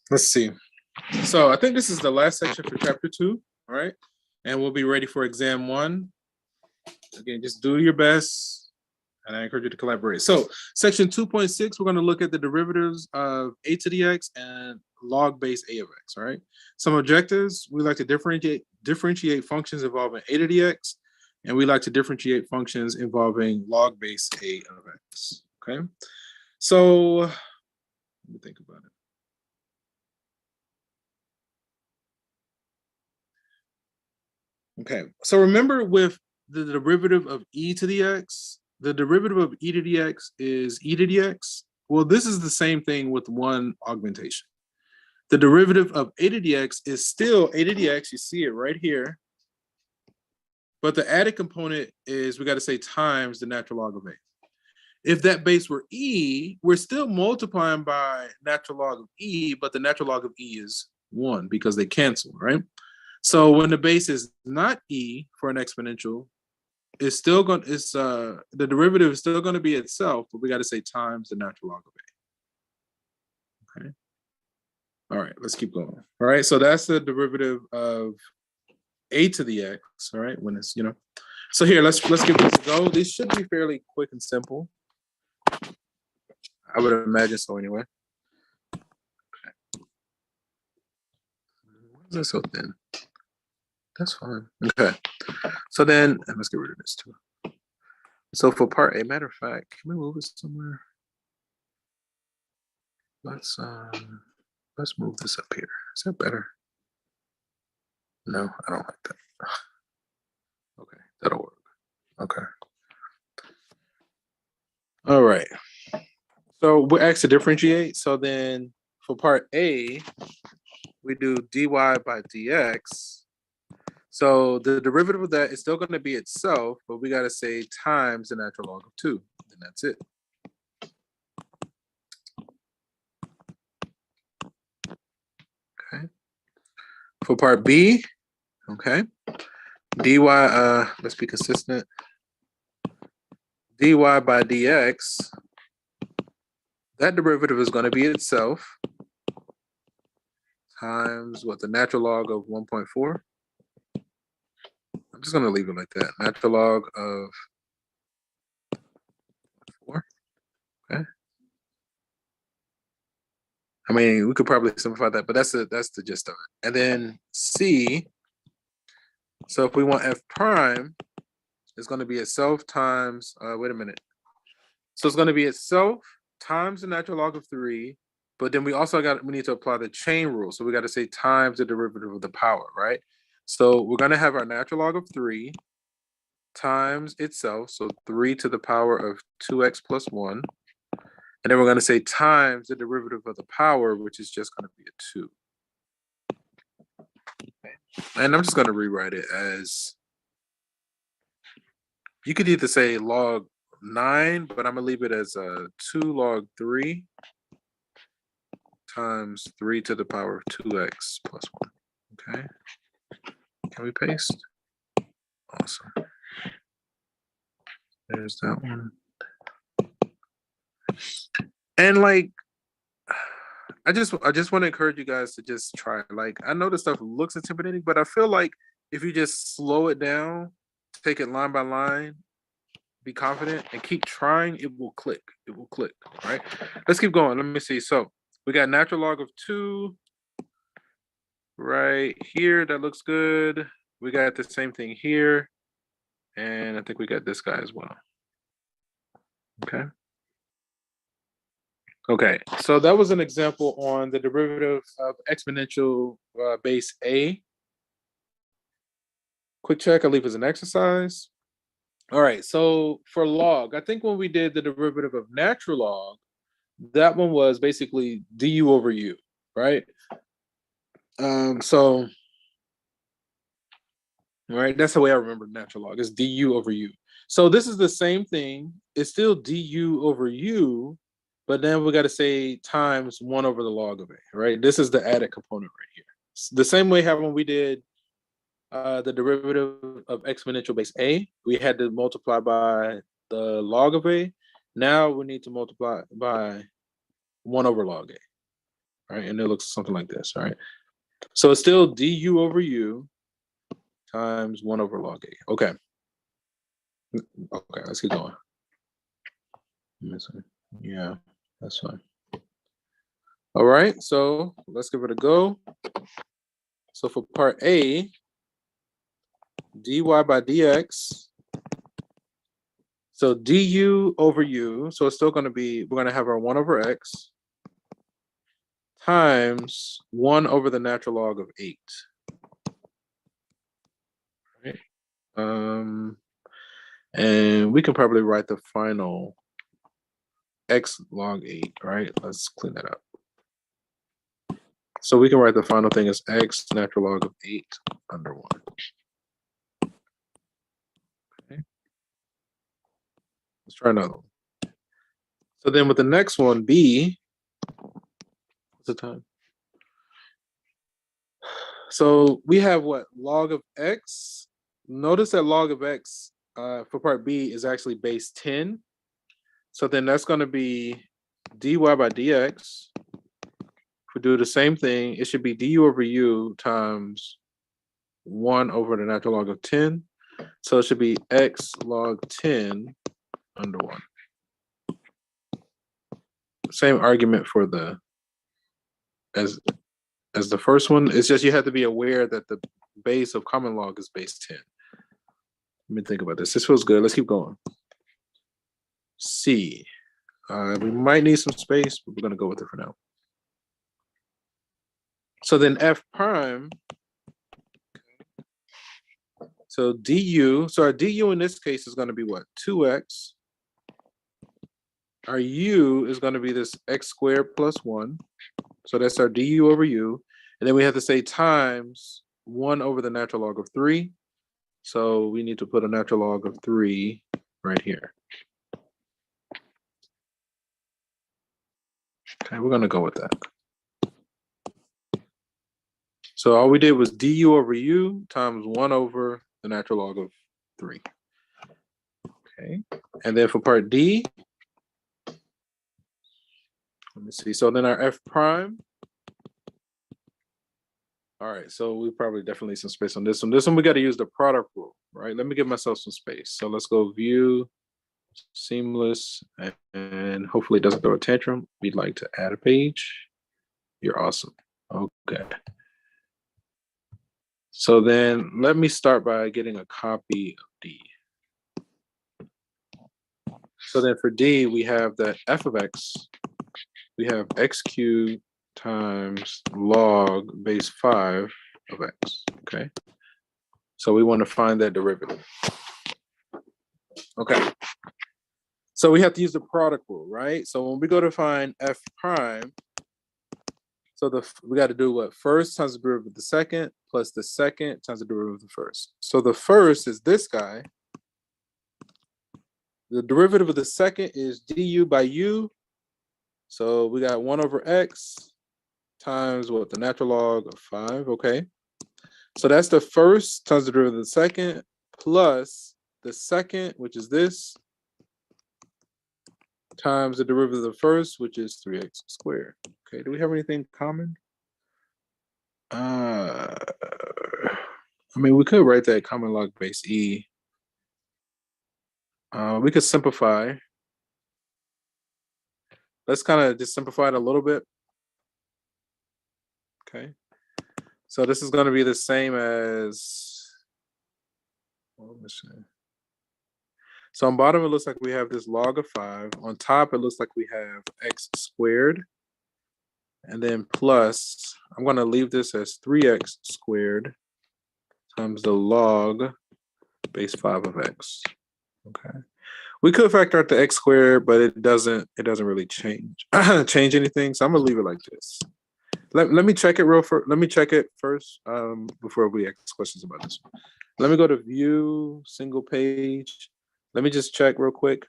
Let's see. So I think this is the last section for chapter 2. All right. And we'll be ready for exam 1. Again, just do your best. And I encourage you to collaborate. So section 2.6, we're going to look at the derivatives of a to the x and log base a of x. All right. Some objectives: we like to differentiate functions involving a to the x, and we like to differentiate functions involving log base a of x. Okay. So let me think about it. Okay. So remember, with the derivative of e to the x, the derivative of e to the x is e to the x. Well, this is the same thing with one augmentation. The derivative of a to the x is still a to the x. You see it right here. But the added component is, we got to say, times the natural log of a. If that base were e, we're still multiplying by natural log of e, but the natural log of e is 1 because they cancel, right? So when the base is not e for an exponential, it's still going. The derivative is still going to be itself, but we got to say times the natural log of a. Okay. All right, let's keep going. All right, so that's the derivative of a to the x. All right, when it's So here, let's give this a go. This should be fairly quick and simple. I would imagine so anyway. Okay. Why is that so thin? That's fine. Okay. So then let's get rid of this too. So for part A, matter of fact, can we move it somewhere? Let's move this up here. Is that better? No, I don't like that. Okay, that'll work. Okay. All right. So we're asked to differentiate. So then for part A, we do dy by dx. So the derivative of that is still going to be itself, but we got to say times the natural log of 2. And that's it. Okay. For part B, okay, dy, let's be consistent. Dy by dx, that derivative is going to be itself times what, the natural log of 1.4. I'm just going to leave it like that. Natural log of 4. Okay. I mean, we could probably simplify that, but that's the gist of it. And then C, so if we want f prime, it's going to be itself times, wait a minute. So it's going to be itself times the natural log of 3, but then we need to apply the chain rule. So we got to say times the derivative of the power, right? So we're going to have our natural log of 3 times itself, so 3 to the power of 2x plus 1. And then we're going to say times the derivative of the power, which is just going to be a 2. Okay. And I'm just going to rewrite it as, you could either say log 9, but I'm going to leave it as 2 log 3 times 3 to the power of 2x plus 1. Okay. Can we paste? Awesome. There's that one. And like, I just want to encourage you guys to just try. Like, I know this stuff looks intimidating, but I feel like if you just slow it down, take it line by line, be confident, and keep trying, it will click. It will click. All right. Let's keep going. Let me see. So we got natural log of 2 right here. That looks good. We got the same thing here. And I think we got this guy as well. Okay. Okay, so that was an example on the derivative of exponential base A. Quick check, I'll leave as an exercise. All right, so for log, I think when we did the derivative of natural log, that one was basically du over u, right? So, all right, that's the way I remember natural log, is du over u. So this is the same thing. It's still du over u, but then we got to say times 1 over the log of a, right? This is the added component right here. It's the same way how when we did the derivative of exponential base a, we had to multiply by the log of a. Now we need to multiply by 1 over log a, right? And it looks something like this, right? So it's still du over u times 1 over log a. Okay. Okay, let's keep going. Yeah, that's fine. All right, so let's give it a go. So for part A, dy by dx, so du over u, so it's still going to be, we're going to have our 1 over x times 1 over the natural log of 8. Right? And we can probably write the final x log 8, right? Let's clean that up. So we can write the final thing as x natural log of 8 under 1. Okay. Let's try another one. So then with the next one, B, what's the time? So we have what? Log of x. Notice that log of x for part B is actually base 10. So then that's going to be dy by dx. If we do the same thing, it should be du over u times 1 over the natural log of 10. So it should be x log 10 under 1. Same argument for the as the first one. It's just you have to be aware that the base of common log is base 10. Let me think about this. This feels good. Let's keep going. C. We might need some space, but we're going to go with it for now. So then f prime. So du, so our du in this case is going to be what? 2x our u is going to be this x squared plus 1. So that's our du over u. And then we have to say times 1 over the natural log of 3. So we need to put a natural log of 3 right here. Okay, we're going to go with that. So all we did was du over u times 1 over the natural log of 3. Okay, and then for part D, let me see. So then our f prime. All right, so we probably definitely need some space on this one. This one we got to use the product rule, right? Let me give myself some space. So let's go view, seamless, and hopefully it doesn't throw a tantrum. We'd like to add a page. You're awesome. Okay. So then let me start by getting a copy of D. So then for D, we have that f of x, we have x cubed times log base 5 of x, okay? So we want to find that derivative. Okay. So we have to use the product rule, right? So when we go to find f prime, so we got to do what? First times the derivative of the second plus the second times the derivative of the first. So the first is this guy. The derivative of the second is du by u. So we got 1 over x times what? The natural log of 5, okay? So that's the first times the derivative of the second plus the second, which is this, times the derivative of the first, which is 3x squared. Okay, do we have anything common? I mean, we could write that common log base e. We could simplify. Let's kind of just simplify it a little bit. Okay. So this is going to be the same as, well, let me see. So on bottom, it looks like we have this log of 5. On top, it looks like we have x squared. And then plus, I'm going to leave this as 3x squared times the log base 5 of x. Okay. We could factor out the x squared, but it doesn't really change anything. So I'm gonna leave it like this. Let me check it let me check it first before we ask questions about this one. Let me go to view single page. Let me just check real quick.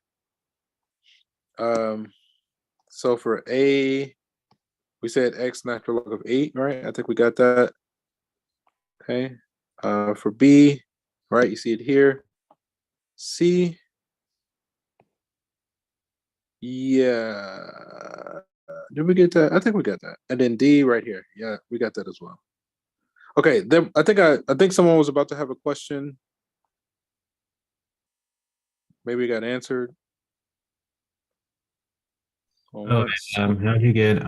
So for A, we said x natural log of 8, right? I think we got that. Okay. For B, right? You see it here. C. Yeah. Did we get that? I think we got that. And then D right here. Yeah, we got that as well. Okay, then I think someone was about to have a question. Maybe it got answered. How do you get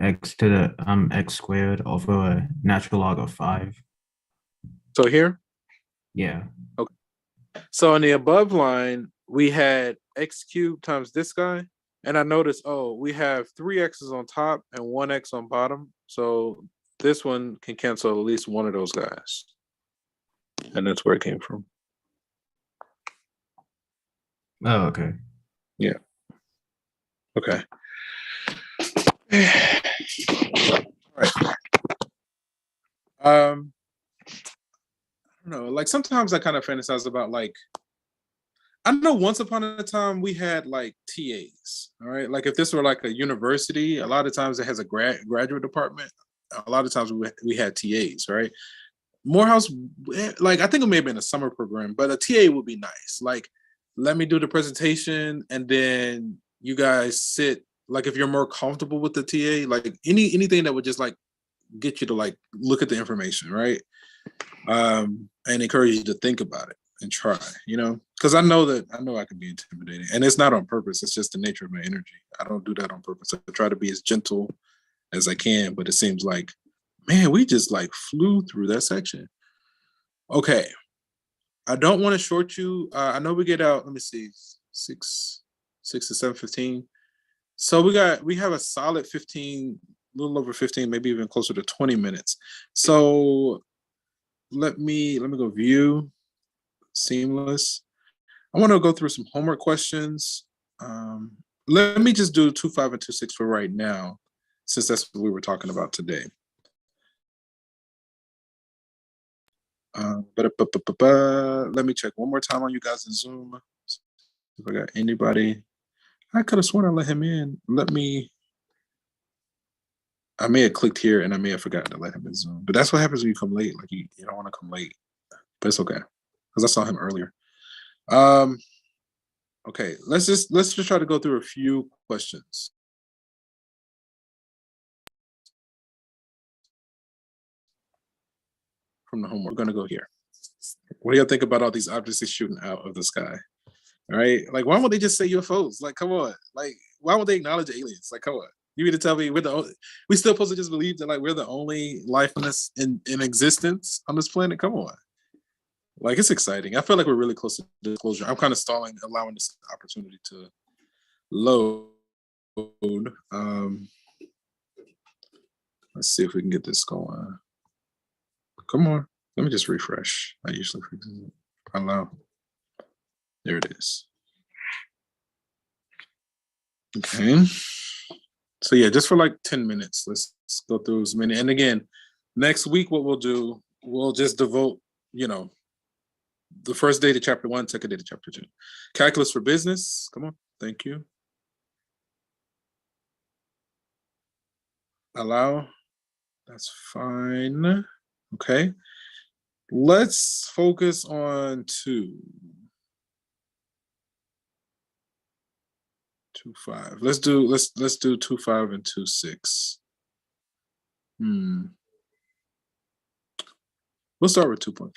x to the x squared over a natural log of 5? So here? Yeah. Okay. So in the above line, we had x cubed times this guy. And I noticed, oh, we have 3 x's on top and 1 x on bottom. So this one can cancel at least one of those guys. And that's where it came from. Oh, okay. Yeah. Okay. All right. I don't know. Like sometimes I kind of fantasize about like, I know once upon a time we had like TAs, all right? Like if this were like a university, a lot of times it has a graduate department. A lot of times we had TAs, right? Morehouse, like I think it may have been a summer program, but a TA would be nice. Like, let me do the presentation and then you guys sit, like if you're more comfortable with the TA, like anything that would just like get you to like look at the information, right? And encourage you to think about it and try, you know, because I know I can be intimidating, and it's not on purpose. It's just the nature of my energy. I don't do that on purpose. I try to be as gentle as I can, but it seems like, man, we just like flew through that section. Okay, I don't want to short you. I know we get out. Let me see, 6 to 7:15. So we have a solid 15, a little over 15, maybe even closer to 20 minutes. So let me go view seamless. I want to go through some homework questions. Let me just do 2.5 and 2.6 for right now, since that's what we were talking about today. Let me check one more time on you guys in Zoom. If I got anybody, I could have sworn I let him in. I may have clicked here and I may have forgotten to let him in Zoom. But that's what happens when you come late. Like you don't want to come late, but it's okay because I saw him earlier. Okay, let's just try to go through a few questions. From the homework, we're gonna go here. What do y'all think about all these objects that's shooting out of the sky? All right, like why won't they just say UFOs? Like, come on, like why won't they acknowledge aliens? Like, come on, you mean to tell me we still supposed to just believe that like we're the only life in existence on this planet? Come on, like it's exciting. I feel like we're really close to disclosure. I'm kind of stalling, allowing this opportunity to load. Let's see if we can get this going. Come on, let me just refresh. I usually allow. There it is. Okay. So yeah, just for like 10 minutes, let's go through as many. And again, next week, what we'll do, we'll just devote, the first day to chapter 1, second day to chapter 2. Calculus for business. Come on. Thank you. Allow. That's fine. Okay. Let's focus on 2. 2.5. Let's do 2.5 and 2.6. We'll start with 2.5.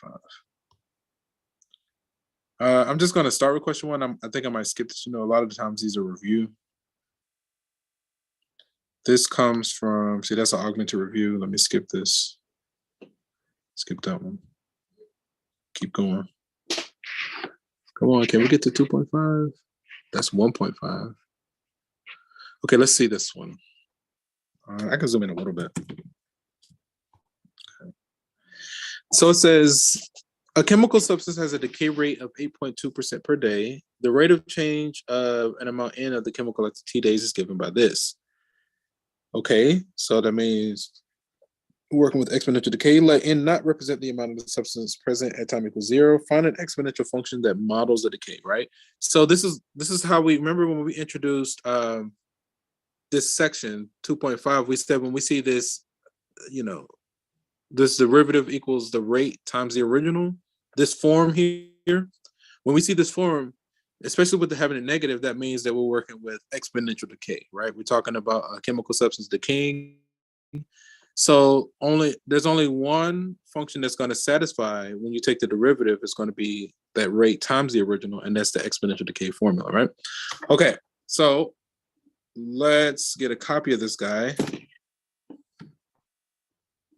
I'm just going to start with question 1. I think I might skip this. A lot of the times these are review. This comes from, see, that's an augmented review. Let me skip this. Skip that one. Keep going. Come on, can we get to 2.5? That's 1.5. Okay, let's see this one. I can zoom in a little bit. Okay. So it says, a chemical substance has a decay rate of 8.2% per day. The rate of change of an amount N of the chemical after T days is given by this. Okay, so that means working with exponential decay, let N not represent the amount of the substance present at time equals 0. Find an exponential function that models the decay, right? So this is how we remember when we introduced this section 2.5. We said when we see this, this derivative equals the rate times the original. This form here, when we see this form, especially with having a negative, that means that we're working with exponential decay, right? We're talking about a chemical substance decaying. So there's only one function that's going to satisfy when you take the derivative. It's going to be that rate times the original, and that's the exponential decay formula, right? Okay, so let's get a copy of this guy.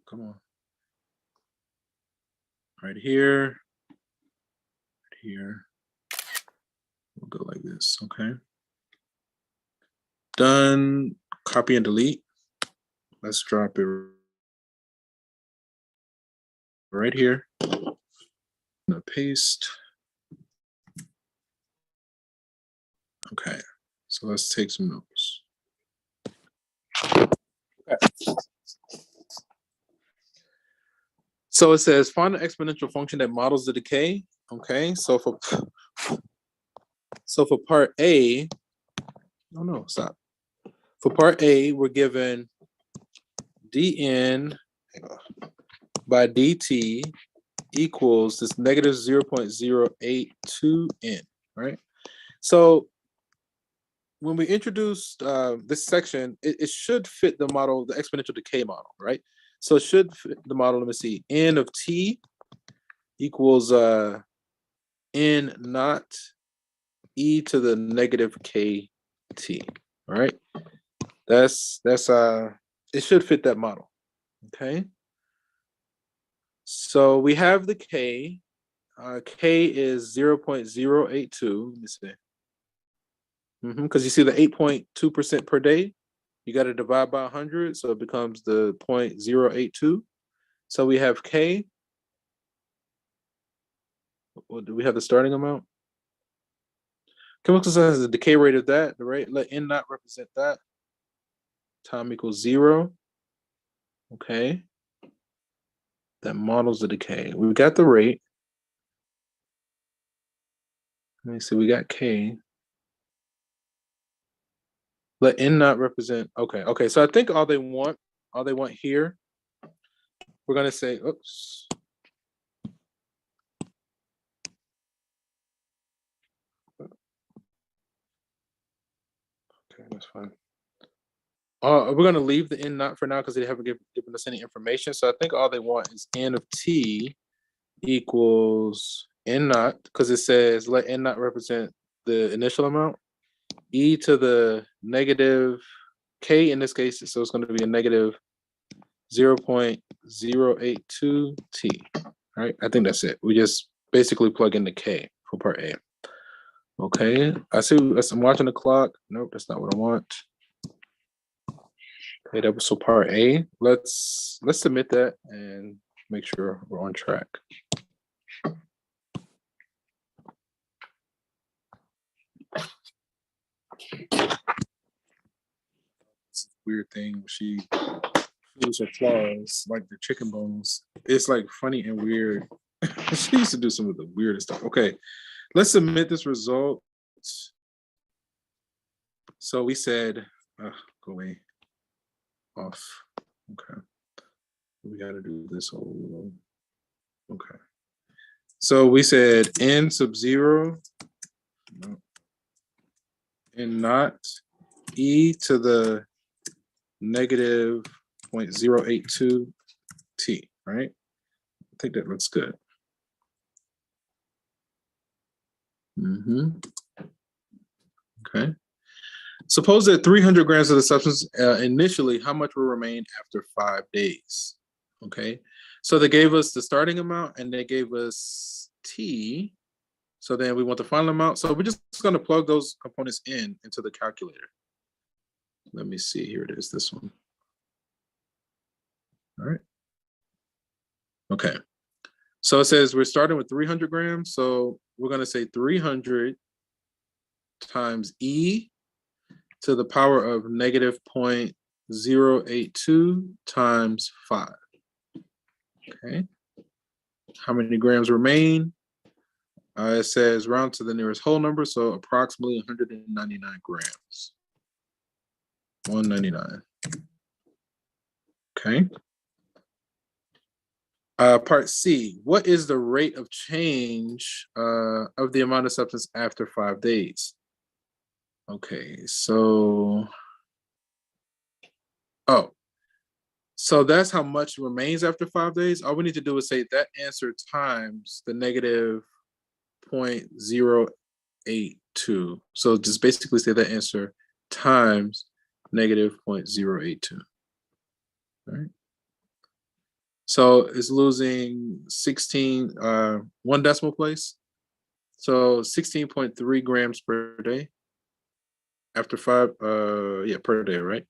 Come on. Right here. Right here. We'll go like this, okay? Done. Copy and delete. Let's drop it right here. I'm gonna paste. Okay, so let's take some notes. Okay. So it says find an exponential function that models the decay. Okay, so for part A, oh no, stop. For part A, we're given dn by dt equals this negative 0.082n, right? So when we introduced this section, it should fit the model, the exponential decay model, right? So it should fit the model. Let me see. N of t equals n naught e to the negative kt. All right. That's it should fit that model. Okay. So we have the k. K is 0.082. Let me see. Because you see the 8.2% per day, you got to divide by 100, so it becomes the 0.082. So we have K. Well, do we have the starting amount? Chemical substance has the decay rate of that, right? Let N not represent that. Time equals 0. Okay. That models the decay. We got the rate. Let me see, we got K. Let N not represent, okay. So I think all they want here, we're gonna say, oops. Okay, that's fine. We're gonna leave the N not for now because they haven't given us any information. So I think all they want is N of T equals N not, because it says let N not represent the initial amount, e to the negative K in this case, so it's going to be a negative 0.082 T. All right, I think that's it. We just basically plug in the K for part A. Okay, I see. I'm watching the clock. Nope, that's not what I want. Okay, that was so part A. Let's submit that and make sure we're on track. It's a weird thing. She feels her claws like the chicken bones. It's like funny and weird. She used to do some of the weirdest stuff. Okay, let's submit this result. So we said, go away, off. Okay, we got to do this whole. Okay, so we said N sub 0, no, and not e to the negative 0.082 T, right? I think that looks good. Okay. Suppose that 300 grams of the substance initially, how much will remain after 5 days? Okay. So they gave us the starting amount and they gave us T. So then we want the final amount. So we're just going to plug those components into the calculator. Let me see. Here it is, this one. All right. Okay. So it says we're starting with 300 grams. So we're going to say 300 times E to the power of negative 0.082 times 5. Okay. How many grams remain? It says round to the nearest whole number, so approximately 199 grams. 199. Okay. Part C, what is the rate of change of the amount of substance after 5 days? Okay, so, so that's how much remains after 5 days. All we need to do is say that answer times the negative 0.082. So just basically say that answer times negative 0.082. All right. So it's losing 1 decimal place. So 16.3 grams per day. After 5, per day, right?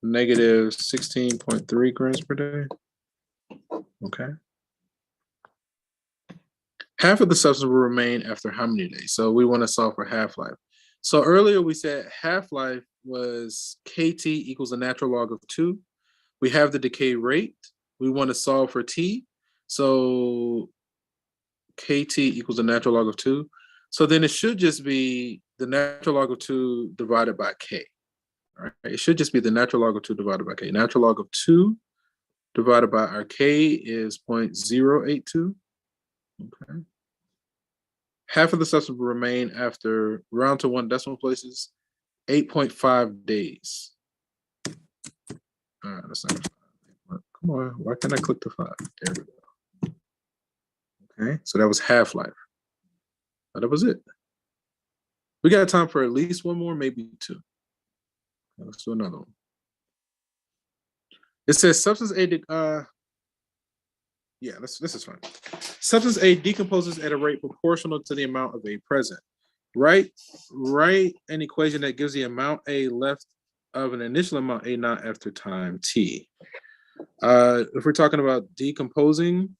Negative 16.3 grams per day. Okay. Half of the substance will remain after how many days? So we want to solve for half-life. So earlier we said half-life was KT equals the natural log of 2. We have the decay rate. We want to solve for T. So KT equals the natural log of 2. So then it should just be the natural log of 2 divided by K. All right. It should just be the natural log of 2 divided by K. Natural log of 2 divided by our K is 0.082. Okay. Half of the substance will remain after round to 1 decimal places, 8.5 days. All right, that's not 5. Come on, why can't I click the 5? There we go. Okay, so that was half-life. That was it. We got time for at least one more, maybe 2. Let's do another one. It says substance A, this is fine. Substance A decomposes at a rate proportional to the amount of A present. Write an equation that gives the amount A left of an initial amount A naught after time T. If we're talking about decomposing,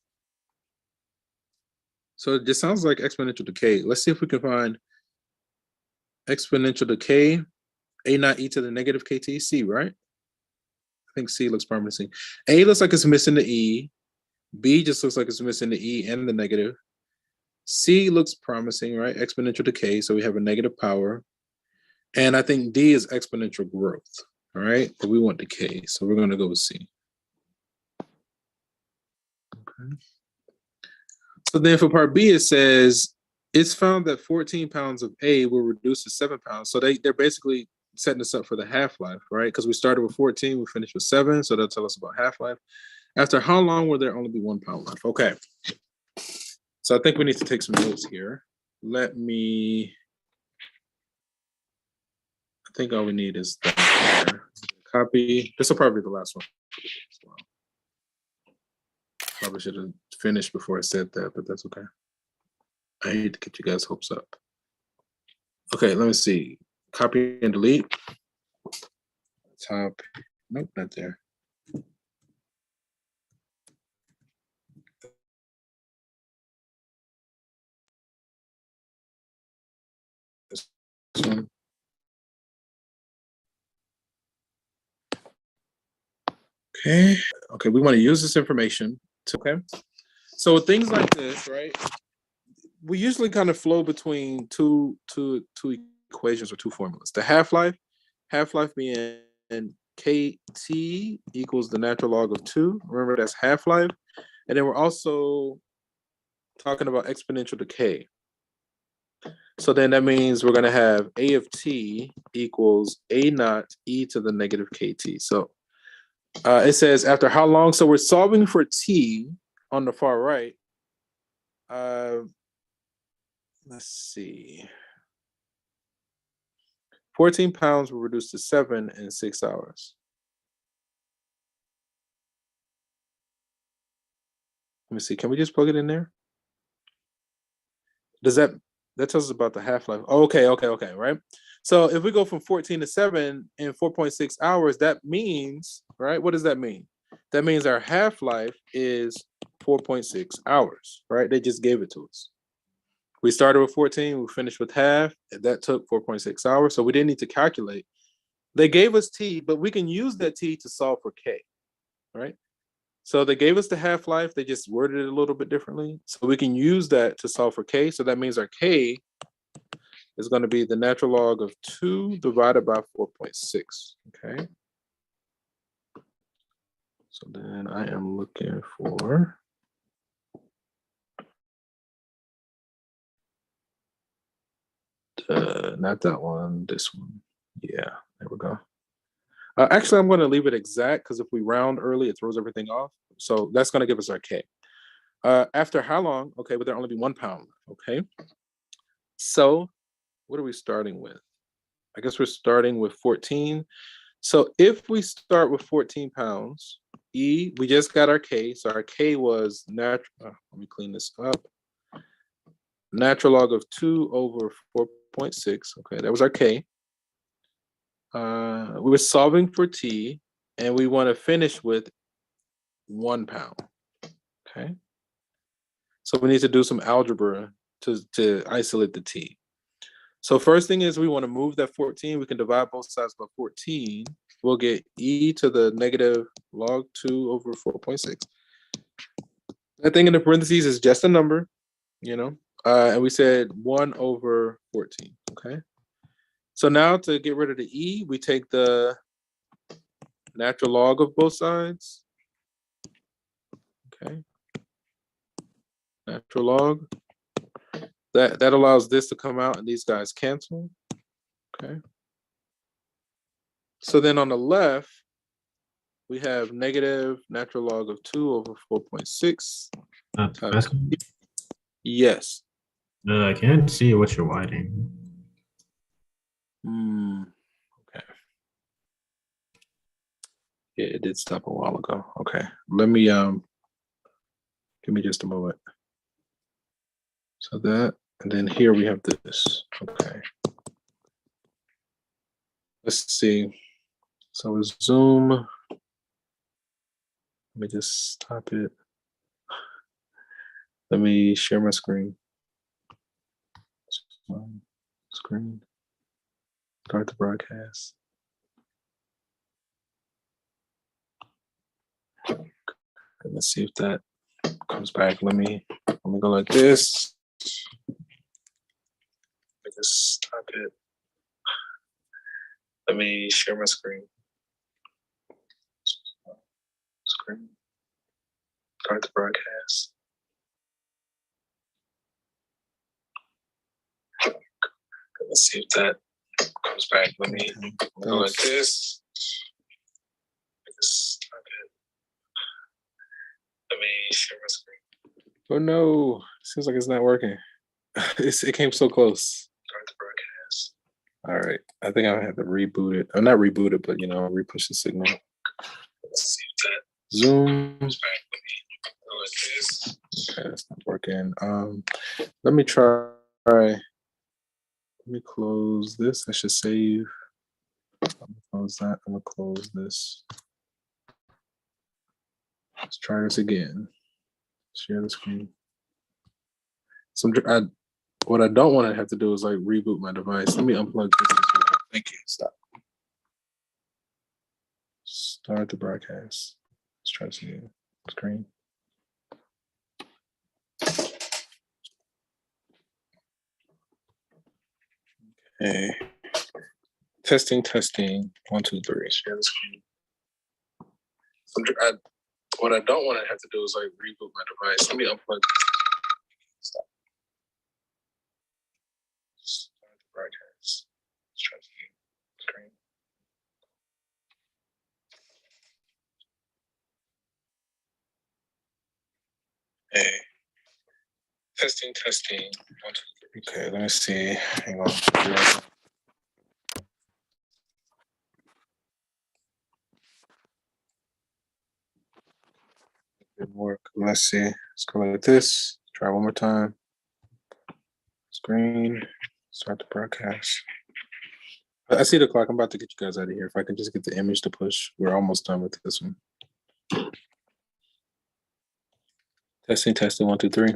so this sounds like exponential decay. Let's see if we can find exponential decay, A not e to the negative kt, C, right? I think C looks promising. A looks like it's missing the E. B just looks like it's missing the E and the negative. C looks promising, right? Exponential decay, so we have a negative power. And I think D is exponential growth, all right? But we want decay, so we're gonna go with C. Okay. So then for part B, it says, it's found that 14 pounds of A will reduce to 7 pounds. So they're basically setting us up for the half-life, right? Because we started with 14, we finished with 7, so they'll tell us about half-life. After how long will there only be 1 pound left? Okay. So I think we need to take some notes here. I think all we need is that here. Copy. This will probably be the last one. Probably should have finished before I said that, but that's okay. I hate to get you guys' hopes up. Okay, let me see. Copy and delete. Top. Nope, not there. This one. Okay. Okay, we want to use this information. Okay. So with things like this, right? We usually kind of flow between two equations or two formulas. The half-life being KT equals the natural log of 2. Remember, that's half-life. And then we're also talking about exponential decay. So then that means we're going to have A of T equals A naught e to the negative KT. So it says after how long? So we're solving for T on the far right. Let's see. 14 pounds will reduce to 7 in 6 hours. Let me see. Can we just plug it in there? Does that tells us about the half-life? Oh, okay, right? So if we go from 14 to 7 in 4.6 hours, that means, right? What does that mean? That means our half-life is 4.6 hours, right? They just gave it to us. We started with 14, we finished with half. That took 4.6 hours, so we didn't need to calculate. They gave us T, but we can use that T to solve for K, right? So they gave us the half-life, they just worded it a little bit differently. So we can use that to solve for K. So that means our K is going to be the natural log of 2 divided by 4.6, okay? So then I am looking for not that one, this one. Yeah, there we go. Actually, I'm going to leave it exact because if we round early, it throws everything off. So that's going to give us our K. After how long? Okay, but there'll only be 1 pound, okay? So what are we starting with? I guess we're starting with 14. So if we start with 14 pounds, E, we just got our K. So our K was natural. Let me clean this up. Natural log of 2 over 4.6. Okay, that was our K. We're solving for T, and we want to finish with 1 pound. Okay. So we need to do some algebra to isolate the T. So first thing is we want to move that 14. We can divide both sides by 14. We'll get e to the negative log 2 over 4.6. That thing in the parentheses is just a number, you know, and we said 1 over 14, okay? So now to get rid of the e, we take the natural log of both sides, okay? Natural log. That allows this to come out and these guys cancel, okay? So then on the left, we have negative natural log of 2 over 4.6. Yes. I can't see what you're writing. Okay. Yeah, it did stop a while ago. Okay. Let me give me just a moment. So that, and then here we have this. Okay. Let's see. So we zoom. Let me just stop it. Let me share my screen. Screen. Start the broadcast. And let's see if that comes back. Let me go like this. I just stop it. Let me share my screen. Start the broadcast. Let's see if that comes back. Let me go like this. I just stop it. Let me share my screen. Oh no, seems like it's not working. It came so close. Start the broadcast. All right, I think I have to reboot it. I'm not reboot it, but repush the signal. Let's see if that Zoom. Let me go like this. Okay, that's not working. Let me try. Let me close this. I should save. I'm gonna close that. I'm gonna close this. Let's try this again. Share the screen. What I don't want to have to do is like reboot my device. Let me unplug this. Thank you. Stop. Start the broadcast. Let's try to see the screen. Okay. Testing. 1, 2, 3. Share the screen. What I don't want to have to do is like reboot my device. Let me unplug. Stop. Start the broadcast. Let's try to see the screen. Hey. Testing. 1, 2, 3. Okay, let me see. Hang on. Didn't work. Let's see. Let's go like this. Try one more time. Screen. Start the broadcast. I see the clock. I'm about to get you guys out of here. If I can just get the image to push, we're almost done with this one. Testing. 1, 2, 3.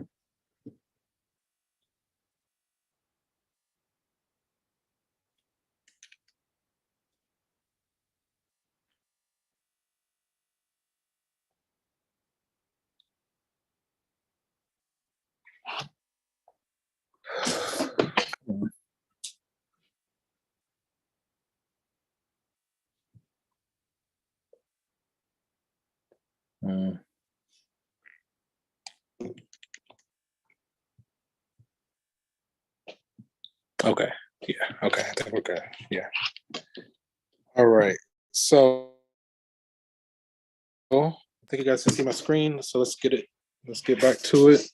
Okay. Yeah. Okay. I think we're good. Yeah. All right. So I think you guys can see my screen. So let's get it. Let's get back to it.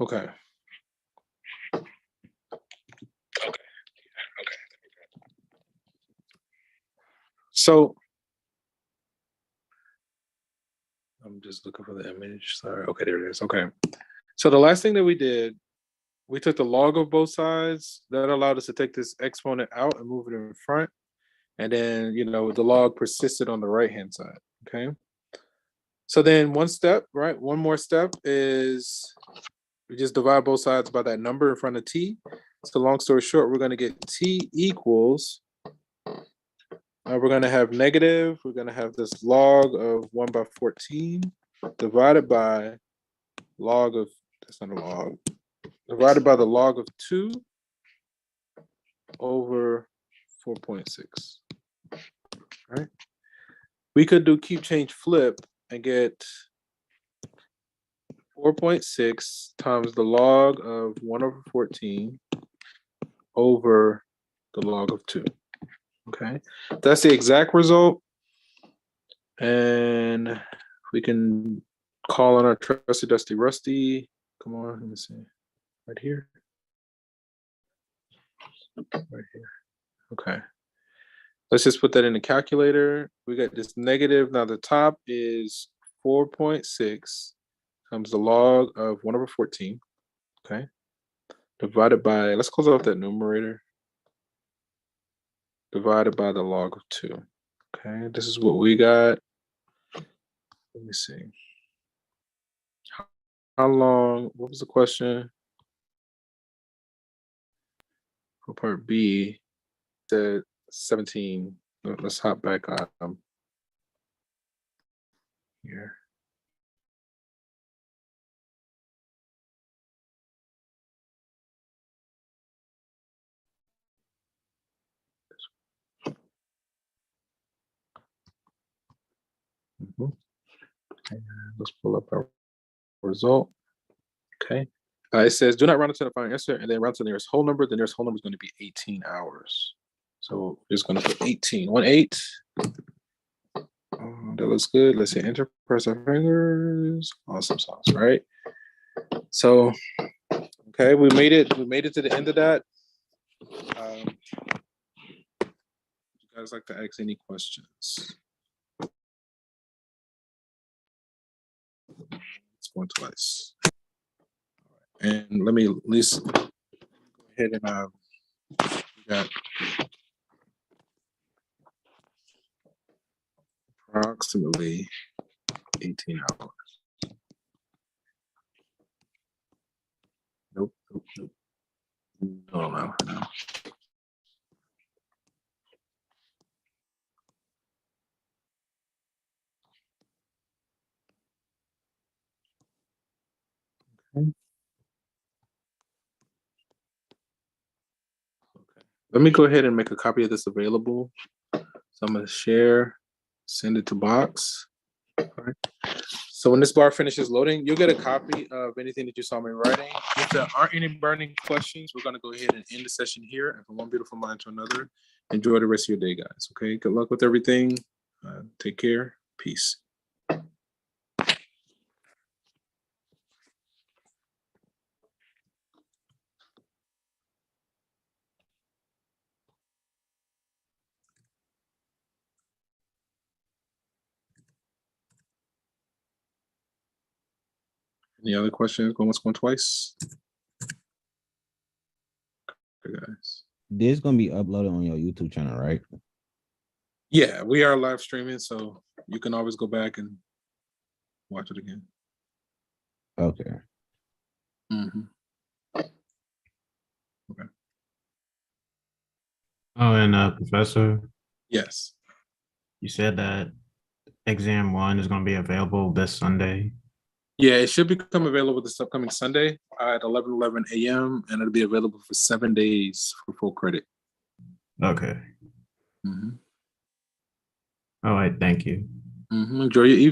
Okay. So I'm just looking for the image. Sorry. Okay, there it is. Okay. So the last thing that we did, we took the log of both sides. That allowed us to take this exponent out and move it in front. And then, the log persisted on the right-hand side. Okay. So then one more step is we just divide both sides by that number in front of t. So long story short, we're going to get t equals, we're going to have negative, we're going to have this log of 1 by 14 divided by log of, that's not a log, divided by the log of 2 over 4.6. Right? We could do keep change flip and get 4.6 times the log of 1 over 14 over the log of 2. Okay, that's the exact result. And we can call on our trusty dusty rusty. Come on, let me see. Right here. Right here. Okay. Let's just put that in the calculator. We got this negative. Now the top is 4.6 times the log of 1 over 14. Okay. Divided by, let's close off that numerator. Divided by the log of 2. Okay, this is what we got. Let me see. How long? What was the question? For part B, said 17. Let's hop back here. Mhm. And let's pull up our result. Okay. It says do not round to the final answer and then round to the nearest whole number. The nearest whole number is going to be 18 hours. So we're just going to put 18. 1/8. That looks good. Let's hit enter, press our fingers. Awesome sauce, right? So, okay, we made it. We made it to the end of that. You guys like to ask any questions? It's going twice. And let me at least go ahead and we got approximately 18 hours. Nope. No. Okay. Let me go ahead and make a copy of this available. So I'm going to share, send it to Box. All right. So when this bar finishes loading, you'll get a copy of anything that you saw me writing. If there aren't any burning questions, we're going to go ahead and end the session here. And from one beautiful mind to another, enjoy the rest of your day, guys. Okay. Good luck with everything. Take care. Peace. Any other questions? Going once, going twice? Okay, guys. This is gonna be uploaded on your YouTube channel, right? Yeah, we are live streaming, so you can always go back and watch it again. Okay. Mm-hmm. Okay. Oh, and Professor, Yes. you said that exam 1 is going to be available this Sunday. Yeah, it should become available this upcoming Sunday at 11:11 a.m. and it'll be available for 7 days for full credit. Okay. Mm-hmm. All right. Thank you. Mm-hmm. Enjoy your evening.